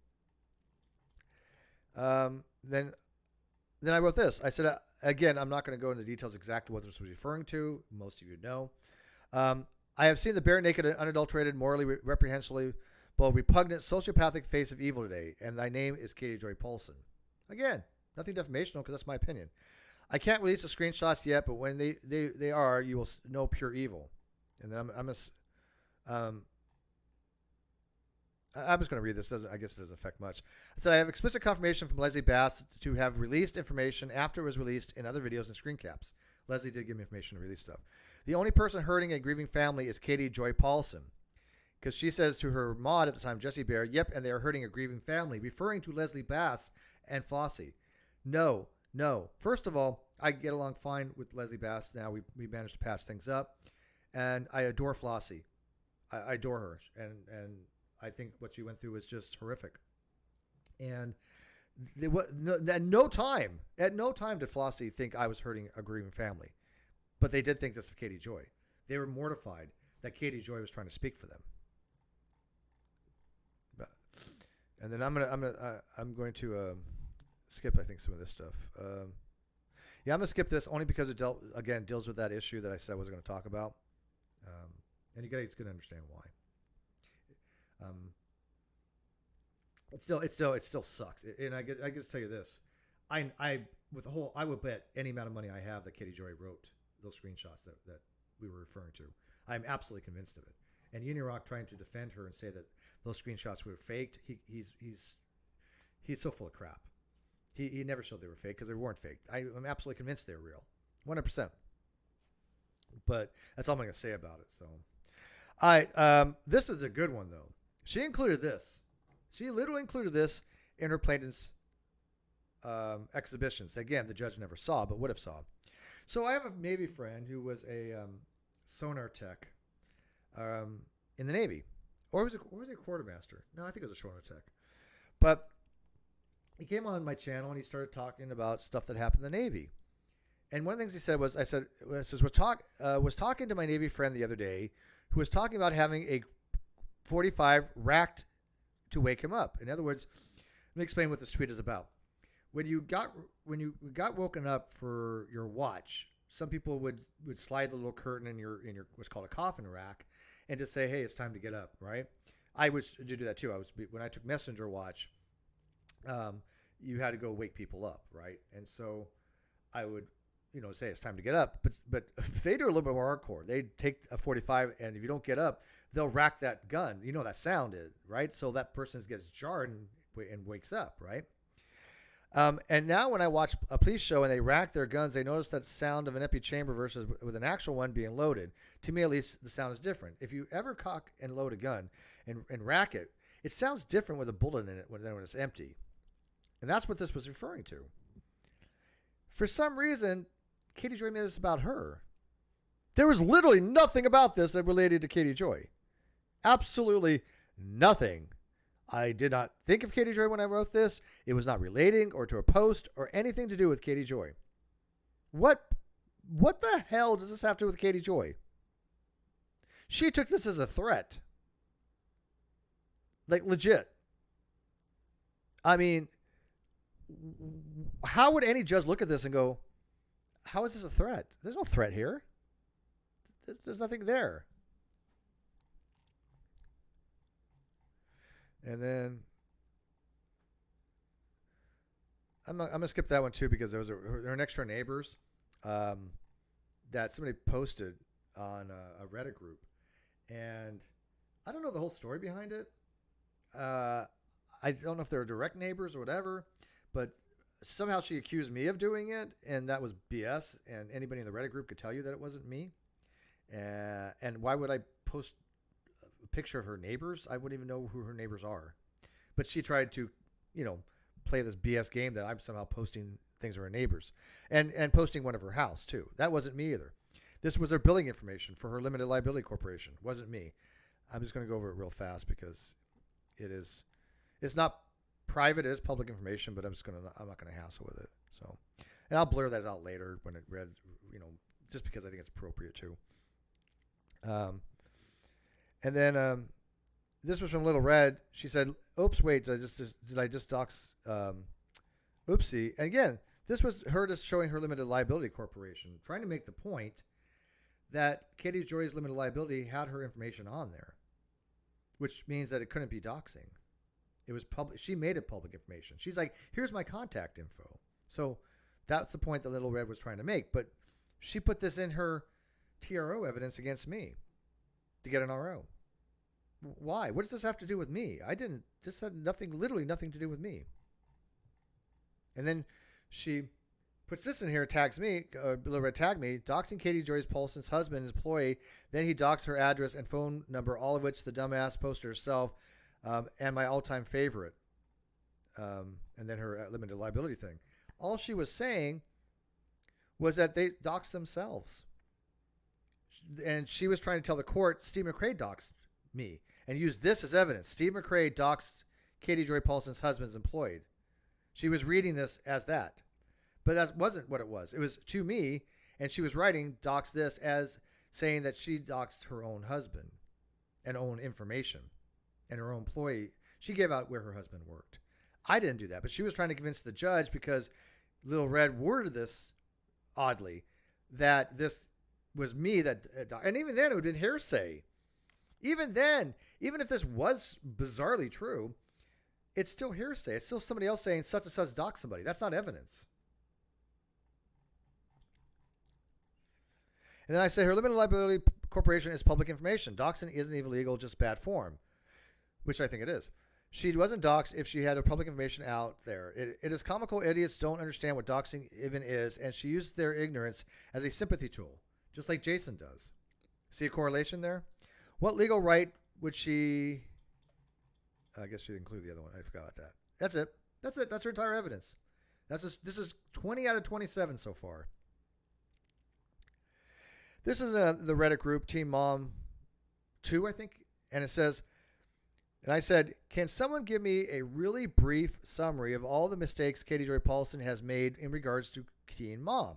Then I wrote this. I said, again, I'm not going to go into details exactly what this was referring to. Most of you know. I have seen the bare naked and unadulterated, morally reprehensible, repugnant, sociopathic face of evil today, and thy name is Katie Joy Paulson. Again, nothing defamational because that's my opinion. I can't release the screenshots yet, but when they are, you will know pure evil. And then I'm just going to read this. I guess it doesn't affect much. I said, I have explicit confirmation from Leslie Bass to have released information after it was released in other videos and screen caps. Leslie did give me information to release stuff. The only person hurting a grieving family is Katie Joy Paulson. Because she says to her mod at the time, Jesse Bear, yep, and they are hurting a grieving family, referring to Leslie Bass and Flossie. No. First of all, I get along fine with Leslie Bass now. We managed to patch things up. And I adore Flossie. I adore her. And I think what she went through was just horrific. And at no time did Flossie think I was hurting a grieving family. But they did think this of Katie Joy. They were mortified that Katie Joy was trying to speak for them. And then I'm going to skip, I think, some of this stuff. I'm going to skip this only because it deals with that issue that I said I wasn't going to talk about. And you guys can understand why. It still sucks. And I just tell you this. I would bet any amount of money I have that Katie Joy wrote those screenshots that we were referring to. I'm absolutely convinced of it. And Unirock trying to defend her and say that those screenshots were faked. He's so full of crap. He never showed they were fake because they weren't fake. I'm absolutely convinced they're real, 100%. But that's all I'm going to say about it. So, all right, this is a good one though. She included this. She literally included this in her plaintiff's exhibitions. Again, the judge never saw, but would have saw. So I have a Navy friend who was a sonar tech in the Navy. Or was he a quartermaster? No, I think it was a sonar tech. But he came on my channel and he started talking about stuff that happened in the Navy. And one of the things he said was, was talking to my Navy friend the other day who was talking about having a 45 racked to wake him up. In other words, let me explain what this tweet is about. When you got woken up for your watch, some people would slide the little curtain in your what's called a coffin rack and just say, hey, it's time to get up, right? I would do that too. When I took messenger watch, you had to go wake people up, right? And so I would, say it's time to get up. But they do a little bit more hardcore. They take a 45, and if you don't get up, they'll rack that gun. You know that sound is, right? So that person gets jarred and wakes up, right? And now when I watch a police show and they rack their guns, they notice that sound of an empty chamber versus with an actual one being loaded. To me, at least, the sound is different. If you ever cock and load a gun and rack it, it sounds different with a bullet in it than when it's empty. And that's what this was referring to. For some reason, Katie Joy made this about her. There was literally nothing about this that related to Katie Joy. Absolutely nothing. I did not think of Katie Joy when I wrote this. It was not relating or to a post or anything to do with Katie Joy. What the hell does this have to do with Katie Joy? She took this as a threat. Like legit. I mean, how would any judge look at this and go, how is this a threat? There's no threat here. There's nothing there. And then I'm gonna skip that one too because there was her next door neighbors that somebody posted on a Reddit group, and I don't know the whole story behind it. I don't know if they're direct neighbors or whatever, but somehow she accused me of doing it, and that was BS. And anybody in the Reddit group could tell you that it wasn't me. And why would I post a picture of her neighbors? I wouldn't even know who her neighbors are. But she tried to, play this BS game that I'm somehow posting things of her neighbors and posting one of her house too. That wasn't me either. This was her billing information for her limited liability corporation. It wasn't me. I'm just going to go over it real fast because it's not private. It is public information, but I'm not going to hassle with it. So, and I'll blur that out later when it read, just because I think it's appropriate too. And then this was from Little Red. She said, "Oops, wait, did I just dox? Oopsie." And again, this was her just showing her limited liability corporation, trying to make the point that Katie Joy's limited liability had her information on there, which means that it couldn't be doxing. It was public. She made it public information. She's like, "Here's my contact info." So that's the point that Little Red was trying to make. But she put this in her TRO evidence against me to get an RO. Why? What does this have to do with me? This had literally nothing to do with me. And then she puts this in here, tags me, Little Red tagged me, doxing Katie Joy Paulson's husband, employee. Then he doxed her address and phone number, all of which the dumbass posted herself, and my all-time favorite. And then her limited liability thing. All she was saying was that they doxed themselves. And she was trying to tell the court Steve McRae doxed me and used this as evidence. Steve McRae doxed Katie Joy Paulson's husband's employee. She was reading this as that. But that wasn't what it was. It was to me, and she was writing dox this as saying that she doxed her own husband and own information and her own employee. She gave out where her husband worked. I didn't do that, but she was trying to convince the judge, because Little Red worded this oddly, that this was me that, and even then it would have been hearsay. Even then, even if this was bizarrely true, it's still hearsay. It's still somebody else saying such and such doxed somebody. That's not evidence. And then I say her limited liability corporation is public information. Doxing isn't even illegal, just bad form, which I think it is. She wasn't doxed if she had her public information out there. It is comical. Idiots don't understand what doxing even is, and she used their ignorance as a sympathy tool, just like Jason does. See a correlation there? What legal right would she... I guess she didn't include the other one. I forgot about that. That's it. That's her entire evidence. This is 20 out of 27 so far. This is the Reddit group, Team Mom 2, I think. And it says, and I said, can someone give me a really brief summary of all the mistakes Katie Joy Paulson has made in regards to Teen Mom?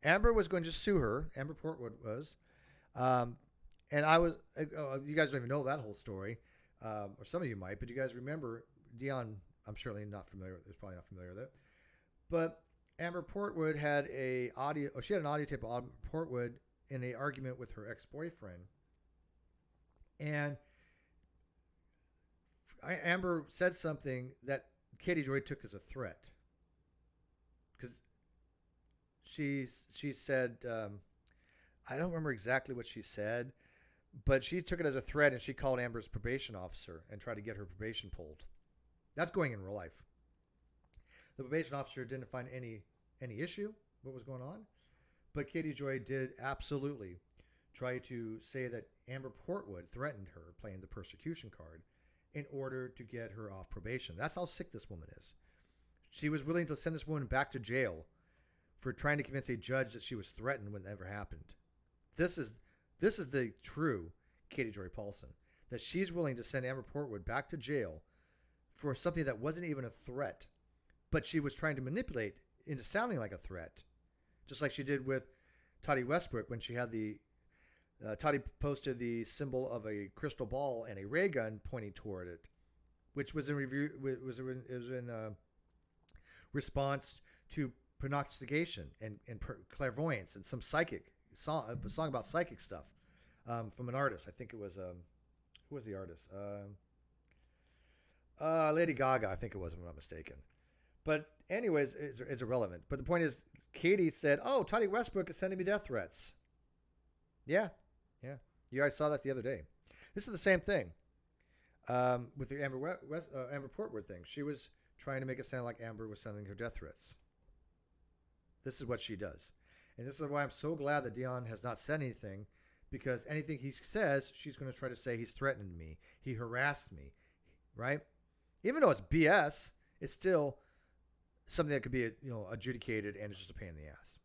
Amber was going to sue her. Amber Portwood was. And I was, you guys don't even know that whole story. Or some of you might, but you guys remember Deon, I'm certainly not familiar with, is probably not familiar with it. But Amber Portwood had an audio tape of Amber Portwood in an argument with her ex-boyfriend. And Amber said something that Katie Joy took as a threat. Because she said, I don't remember exactly what she said, but she took it as a threat, and she called Amber's probation officer and tried to get her probation pulled. That's going in real life. The probation officer didn't find any issue what was going on, but Katie Joy did absolutely try to say that Amber Portwood threatened her, playing the persecution card, in order to get her off probation. That's how sick this woman is. She was willing to send this woman back to jail for trying to convince a judge that she was threatened when it ever happened. This is the true Katie Joy Paulson, that she's willing to send Amber Portwood back to jail for something that wasn't even a threat, but she was trying to manipulate into sounding like a threat, just like she did with Toddy Westbrook when she had Toddy posted the symbol of a crystal ball and a ray gun pointing toward it, which was in response to prognostication and clairvoyance and some psychic song, a song about psychic stuff from an artist. I think it was who was the artist? Lady Gaga, I think it was, if I'm not mistaken. But anyways, it's irrelevant. But the point is, Katie said, "Oh, Tiny Westbrook is sending me death threats." Yeah. You guys saw that the other day. This is the same thing with the Amber Portwood thing. She was trying to make it sound like Amber was sending her death threats. This is what she does. And this is why I'm so glad that Deon has not said anything, because anything he says, she's going to try to say he's threatened me. He harassed me, right? Even though it's BS, it's still something that could be, adjudicated, and it's just a pain in the ass.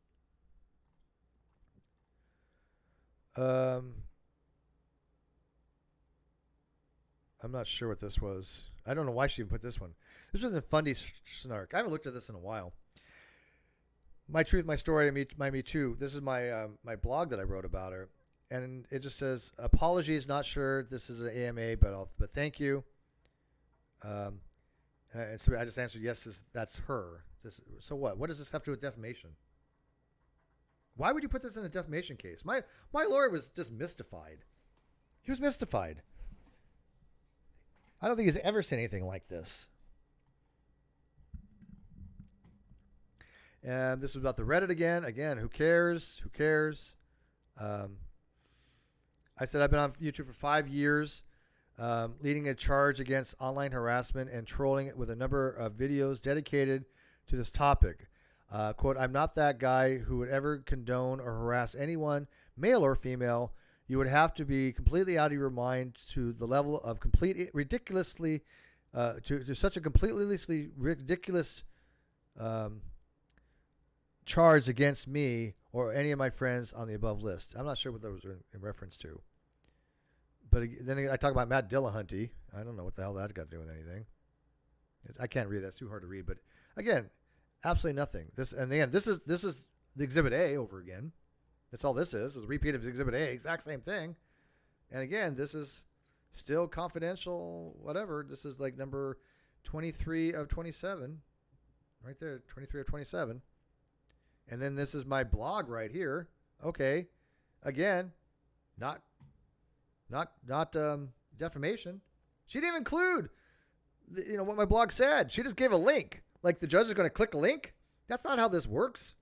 I'm not sure what this was. I don't know why she even put this one. This was in Fundy Snark. I haven't looked at this in a while. My Truth, My Story, My Me Too. This is my my blog that I wrote about her. And it just says, apologies, not sure this is an AMA, but thank you. And so I just answered, yes, that's her. So what? What does this have to do with defamation? Why would you put this in a defamation case? My lawyer was just mystified. He was mystified. I don't think he's ever seen anything like this. And this was about the Reddit again. Again, who cares? Who cares? I said I've been on YouTube for 5 years, leading a charge against online harassment and trolling with a number of videos dedicated to this topic. Quote, I'm not that guy who would ever condone or harass anyone, male or female. You would have to be completely out of your mind to the level of ridiculously, to such a completely ridiculous charge against me or any of my friends on the above list. I'm not sure what those are in reference to. But then I talk about Matt Dillahunty. I don't know what the hell that's got to do with anything. I can't read. That's too hard to read. But again, absolutely nothing. This is the Exhibit A over again. That's all this is a repeat of Exhibit A, exact same thing. And again, this is still confidential, whatever. This is like number 23 of 27. Right there, 23 of 27. And then this is my blog right here. Okay. Again, not defamation. She didn't even include what my blog said. She just gave a link. Like the judge is going to click a link. That's not how this works.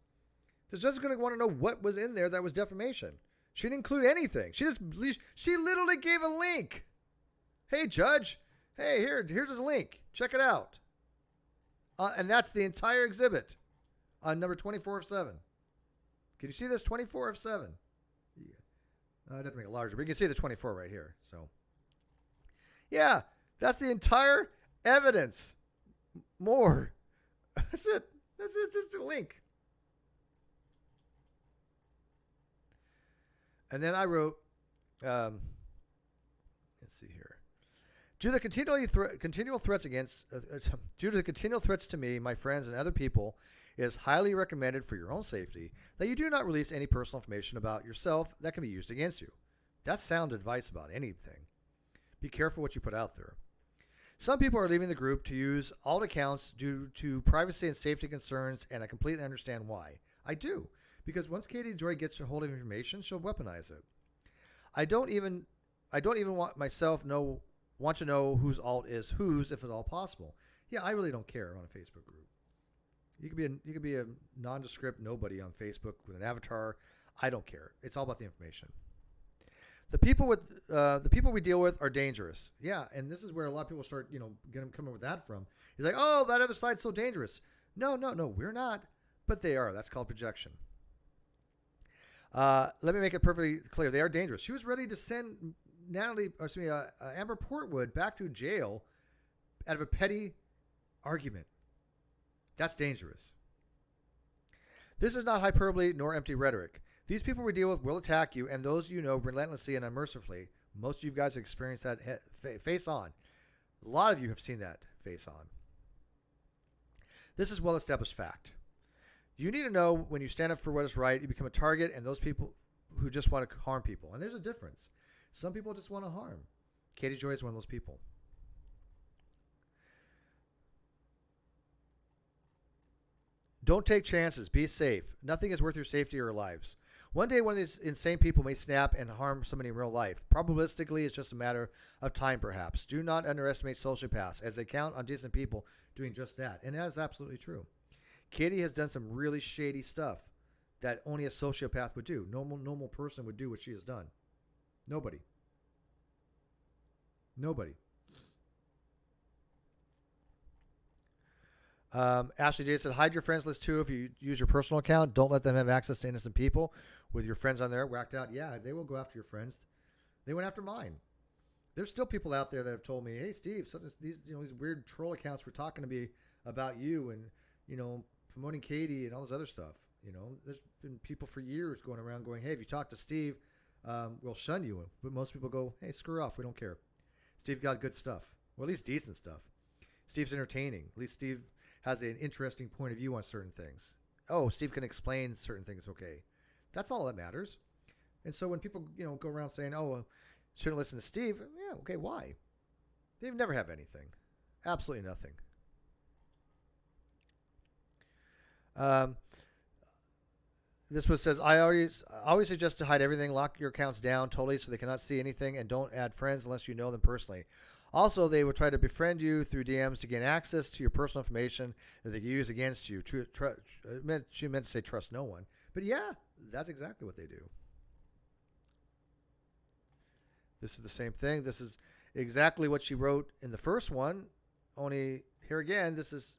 The judge is going to want to know what was in there that was defamation. She didn't include anything. She literally gave a link. Hey, judge. Hey, here's his link. Check it out. And that's the entire exhibit on number 24 of 7. Can you see this? 24 of 7. Yeah. I'd have to make it larger, but you can see the 24 right here. So, yeah, that's the entire evidence. More. That's it. That's it. Just a link. And then I wrote, let's see here. Due to the continual threats to me, my friends, and other people, it is highly recommended for your own safety that you do not release any personal information about yourself that can be used against you. That's sound advice about anything. Be careful what you put out there. Some people are leaving the group to use alt accounts due to privacy and safety concerns, and I completely understand why. I do, because once Katie Joy gets a hold of information, she'll weaponize it. I don't even want to know whose alt is whose, if at all possible. Yeah, I really don't care on a Facebook group. You could be a nondescript nobody on Facebook with an avatar. I don't care. It's all about the information. The people we deal with are dangerous. Yeah, and this is where a lot of people start, coming with that from. He's like, oh, that other side's so dangerous. No, we're not, but they are. That's called projection. Let me make it perfectly clear. They are dangerous. She was ready to send Amber Portwood back to jail out of a petty argument. That's dangerous. This is not hyperbole nor empty rhetoric. These people we deal with will attack you, and those you know relentlessly and unmercifully. Most of you guys have experienced that face on. A lot of you have seen that face on. This is well-established fact. You need to know when you stand up for what is right, you become a target, and those people who just want to harm people. And there's a difference. Some people just want to harm. Katie Joy is one of those people. Don't take chances. Be safe. Nothing is worth your safety or lives. One day, one of these insane people may snap and harm somebody in real life. Probabilistically, it's just a matter of time, perhaps. Do not underestimate sociopaths, as they count on decent people doing just that. And that is absolutely true. Katie has done some really shady stuff that only a sociopath would do. Normal person would do what she has done. Nobody. Ashley J said, hide your friends list too if you use your personal account. Don't let them have access to innocent people with your friends on there whacked out. Yeah, they will go after your friends. They went after mine. There's still people out there that have told me, hey, Steve, these weird troll accounts were talking to me about you and, promoting Katie and all this other stuff. There's been people for years going around going, hey, if you talk to Steve, we'll shun you. But most people go, hey, screw off. We don't care. Steve got good stuff. Well, at least decent stuff. Steve's entertaining. At least Steve has an interesting point of view on certain things. Oh, Steve can explain certain things. Okay. That's all that matters. And so when people, go around saying, oh, well, shouldn't listen to Steve. Yeah. Okay. Why? They never have anything. Absolutely nothing. This one says, I always suggest to hide everything, lock your accounts down totally so they cannot see anything, and don't add friends unless you know them personally. Also, they will try to befriend you through DMs to gain access to your personal information that they can use against you. She meant to say trust no one. But yeah, that's exactly what they do. This is the same thing. This is exactly what she wrote in the first one. Only here again, this is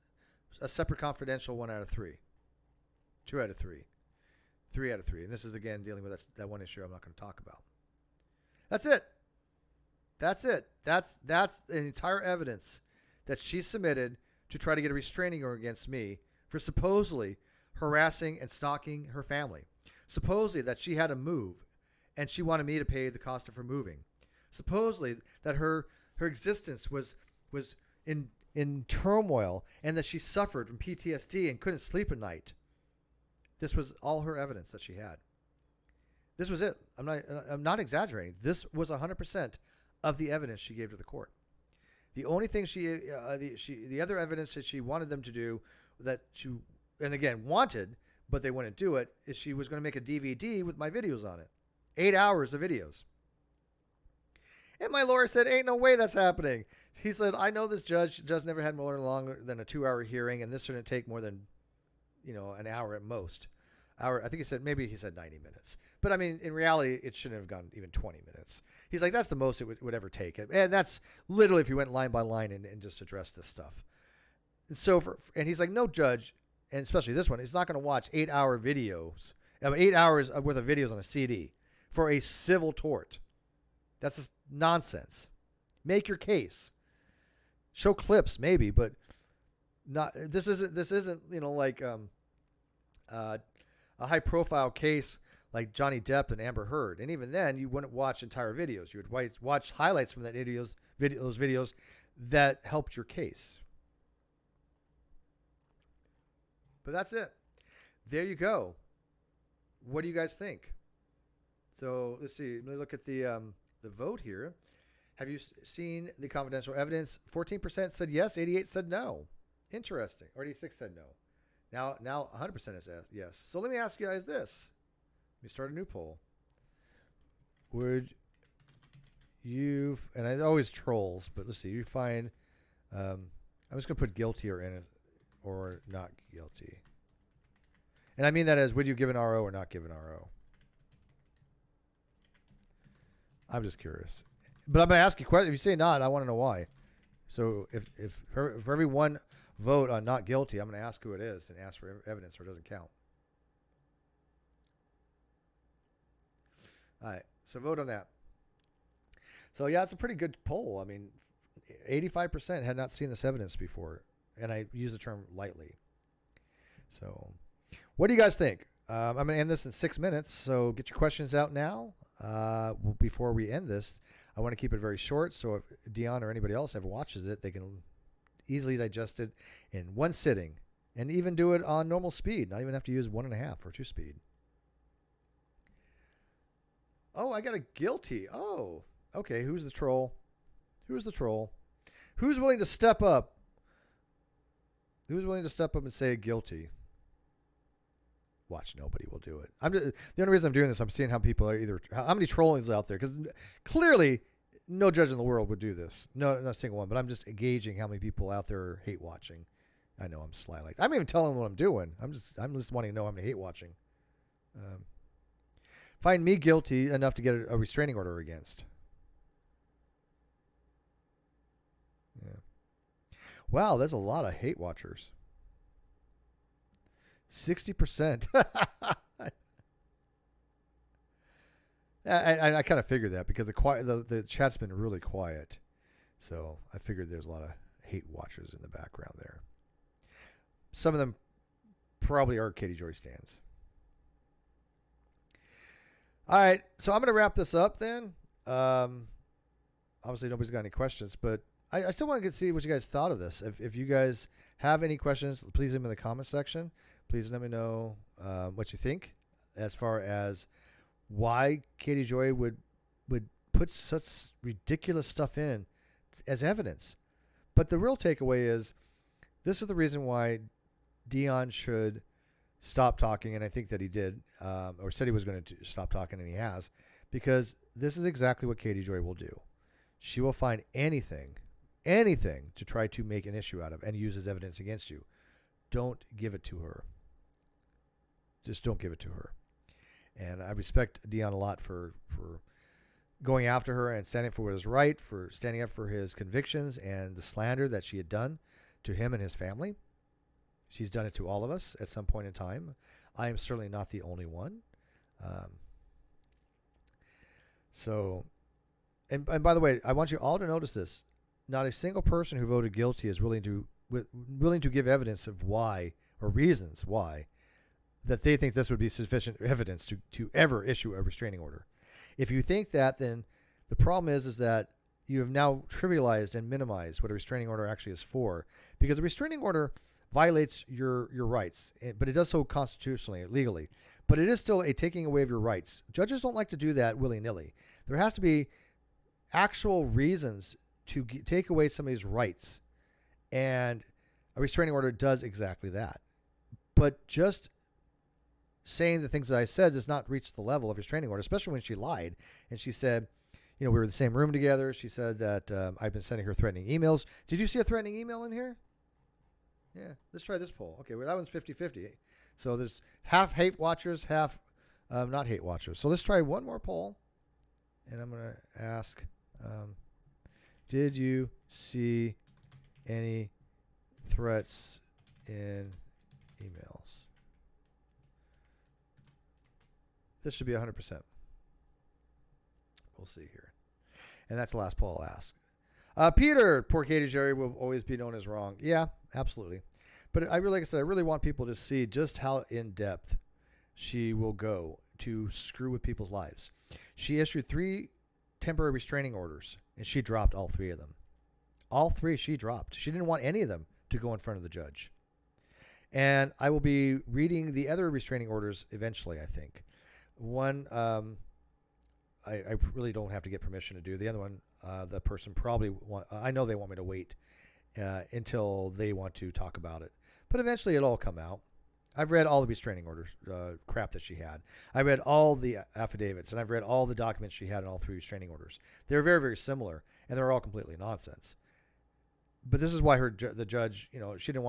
a separate confidential 1 out of 3. 2 out of 3. 3 out of 3. And this is, again, dealing with that one issue I'm not going to talk about. That's it. That's the entire evidence that she submitted to try to get a restraining order against me for supposedly harassing and stalking her family. Supposedly that she had to move and she wanted me to pay the cost of her moving. Supposedly that her existence was in turmoil and that she suffered from PTSD and couldn't sleep at night. This was all her evidence that she had. This was it. I'm not exaggerating. This was 100% of the evidence she gave to the court. The only thing the other evidence that she wanted them to do wanted, but they wouldn't do it, is she was going to make a DVD with my videos on it. 8 hours of videos. And my lawyer said, ain't no way that's happening. He said, I know this judge never had more longer than a 2-hour hearing, and this shouldn't take more than, an hour at most. I think he said 90 minutes. But I mean, in reality, it shouldn't have gone even 20 minutes. He's like, that's the most it would ever take. And that's literally if you went line by line and just addressed this stuff. And so, and he's like, no judge, and especially this one, is not going to watch 8 hour videos, 8 hours worth of videos on a CD for a civil tort. That's just nonsense. Make your case. Show clips maybe, but not. This isn't like a high profile case like Johnny Depp and Amber Heard. And even then, you wouldn't watch entire videos. You would watch highlights from those videos that helped your case. But that's it. There you go. What do you guys think? So let's see. Let me look at the vote here. Have you seen the confidential evidence? 14% said yes. 88% said no. Interesting. Or 86% said no. Now 100% is yes. So let me ask you guys this. Let me start a new poll. Would you, and I always trolls, but let's see, you find, I'm just going to put guilty or in it or not guilty. And I mean that as, would you give an RO or not give an RO? I'm just curious. But I'm going to ask you a question. If you say not, I want to know why. So if for every one vote on not guilty, I'm going to ask who it is and ask for evidence or it doesn't count. All right. So vote on that. So yeah, it's a pretty good poll. I mean, 85% had not seen this evidence before. And I use the term lightly. So what do you guys think? I'm going to end this in 6 minutes. So get your questions out now. Before we end this, I want to keep it very short. So if Deon or anybody else ever watches it, they can easily digest it in one sitting and even do it on normal speed. Not even have to use 1.5 or 2 speed. Oh, I got a guilty. Oh, okay. Who's the troll? Who's the troll? Who's willing to step up? Who's willing to step up and say guilty? watch, nobody will do it. The only reason I'm doing this, I'm seeing how people are how many trollings out there, because clearly no judge in the world would do this. No, not a single one. But I'm just gauging how many people out there are hate watching. I know I'm sly like I'm even telling them what I'm doing. I'm just wanting to know how many hate watching. Find me guilty enough to get a restraining order against. Yeah. Wow, that's a lot of hate watchers. 60%. I kind of figured that because the chat's been really quiet. So I figured there's a lot of hate watchers in the background there. Some of them probably are Katie Joy stands. All right, so I'm going to wrap this up then. Obviously, nobody's got any questions, but I still want to see what you guys thought of this. If you guys have any questions, please leave them in the comment section. Please let me know what you think as far as why Katie Joy would put such ridiculous stuff in as evidence. But the real takeaway is this is the reason why Deon should stop talking, and I think that he did, or said he was going to stop talking, and he has, because this is exactly what Katie Joy will do. She will find anything to try to make an issue out of and use as evidence against you. Don't give it to her. Just don't give it to her. And I respect Deon a lot for going after her and standing for what is right, for standing up for his convictions and the slander that she had done to him and his family. She's done it to all of us at some point in time. I am certainly not the only one. And by the way, I want you all to notice this. Not a single person who voted guilty is willing to give evidence of why, or reasons why, that they think this would be sufficient evidence to ever issue a restraining order. If you think that, then the problem is that you have now trivialized and minimized what a restraining order actually is for, because a restraining order violates your rights, but it does so constitutionally, legally. But it is still a taking away of your rights. Judges don't like to do that willy-nilly. There has to be actual reasons to take away somebody's rights, and a restraining order does exactly that. But just saying the things that I said does not reach the level of restraining order, especially when she lied and she said, we were in the same room together. She said that I've been sending her threatening emails. Did you see a threatening email in here? Yeah, let's try this poll. Okay, well, that one's 50-50. So there's half hate watchers, half not hate watchers. So let's try one more poll. And I'm going to ask, did you see any threats in emails? This should be 100%. We'll see here. And that's the last poll I'll ask. Peter, poor Katie Joy will always be known as wrong. Yeah, absolutely. But like I said, I really want people to see just how in depth she will go to screw with people's lives. She issued 3 temporary restraining orders, and she dropped all 3 of them. All 3 she dropped. She didn't want any of them to go in front of the judge. And I will be reading the other restraining orders eventually, I think. One, I really don't have to get permission to do. The other one, the person probably I know they want me to wait until they want to talk about it. But eventually it'll all come out. I've read all the restraining orders, crap that she had. I read all the affidavits, and I've read all the documents she had in all 3 restraining orders. They're very, very similar, and they're all completely nonsense. But this is why the judge, she didn't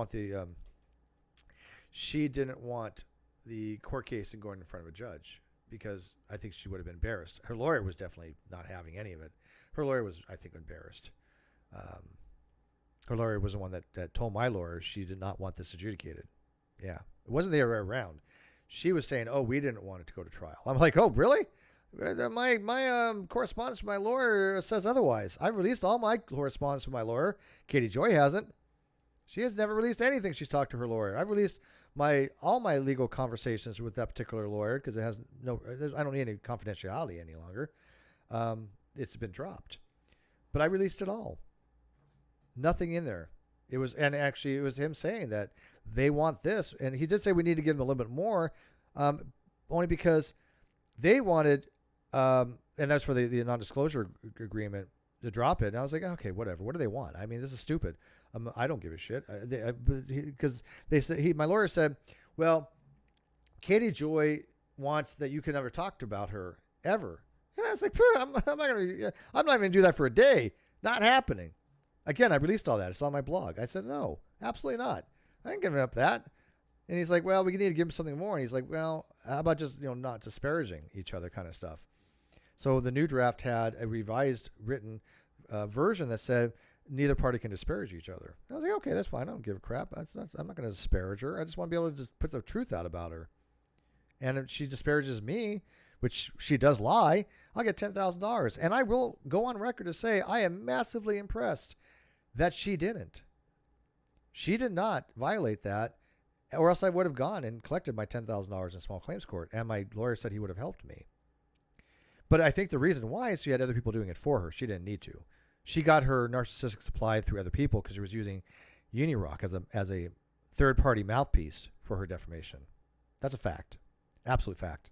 want the court case and going in front of a judge, because I think she would have been embarrassed. Her lawyer was definitely not having any of it. Her lawyer was, I think, embarrassed. Her lawyer was the one that told my lawyer she did not want this adjudicated. Yeah. It wasn't the other way around. She was saying, oh, we didn't want it to go to trial. I'm like, oh, really? My correspondence with my lawyer says otherwise. I've released all my correspondence with my lawyer. Katie Joy hasn't. She has never released anything she's talked to her lawyer. I've released all my legal conversations with that particular lawyer because I don't need any confidentiality any longer. It's been dropped. But I released it all. Nothing in there. It was him saying that they want this, and he did say we need to give them a little bit more, only because they wanted, and that's for the non-disclosure agreement, to drop it. And I was like, okay, whatever. What do they want? I mean, this is stupid. I don't give a shit. Because my lawyer said, well, Katie Joy wants that you can never talk about her ever. And I was like, I'm not even going to do that for a day. Not happening. Again, I released all that. It's on my blog. I said, no, absolutely not. I ain't giving up that. And he's like, well, we need to give him something more. And he's like, well, how about just, not disparaging each other kind of stuff. So the new draft had a revised written version that said neither party can disparage each other. I was like, okay, that's fine. I don't give a crap. I'm not going to disparage her. I just want to be able to put the truth out about her. And if she disparages me, which she does lie, I'll get $10,000. And I will go on record to say I am massively impressed that she didn't. She did not violate that, or else I would have gone and collected my $10,000 in small claims court, and my lawyer said he would have helped me. But I think the reason why is she had other people doing it for her. She didn't need to. She got her narcissistic supply through other people because she was using Unirock as a third-party mouthpiece for her defamation. That's a fact. Absolute fact.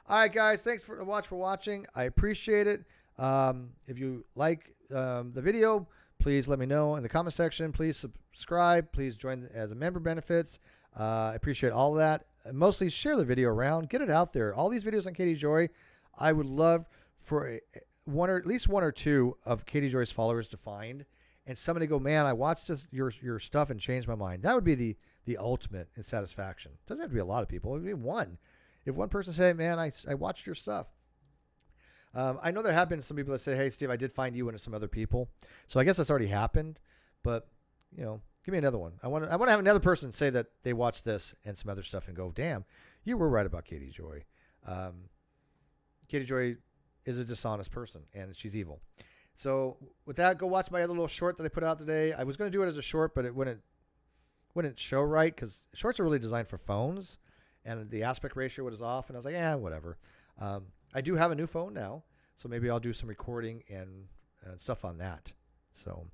All right, guys. Thanks for watching. I appreciate it. If you like the video, please let me know in the comment section. Please subscribe. Please join as a member benefits. I appreciate all of that. Mostly share the video around. Get it out there. All these videos on Katie Joy, I would love for at least one or two of Katie Joy's followers to find, and somebody go, man, I watched your stuff and changed my mind. That would be the ultimate in satisfaction. It doesn't have to be a lot of people. It would be one. If one person said, man, I watched your stuff. I know there have been some people that say, hey, Steve, I did find you and some other people. So I guess that's already happened. But, give me another one. I want to have another person say that they watched this and some other stuff and go, damn, you were right about Katie Joy. Katie Joy is a dishonest person, and she's evil. So with that, go watch my other little short that I put out today. I was going to do it as a short, but it wouldn't show right because shorts are really designed for phones, and the aspect ratio was off, and I was like, whatever. I do have a new phone now, so maybe I'll do some recording and stuff on that. So,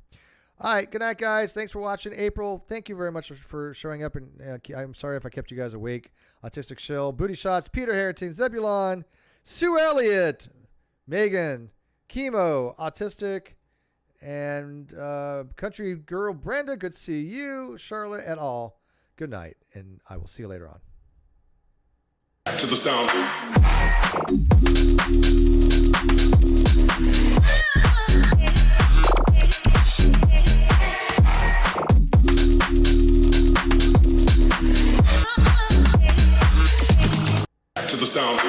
all right, good night, guys. Thanks for watching. April, thank you very much for showing up, and I'm sorry if I kept you guys awake. Autistic Shill, Booty Shots, Peter Harrington, Zebulon, Sue Elliott, Megan, Chemo, Autistic, and Country Girl Brenda. Good to see you, Charlotte, et al. Good night, and I will see you later on. To the sound. To the sound.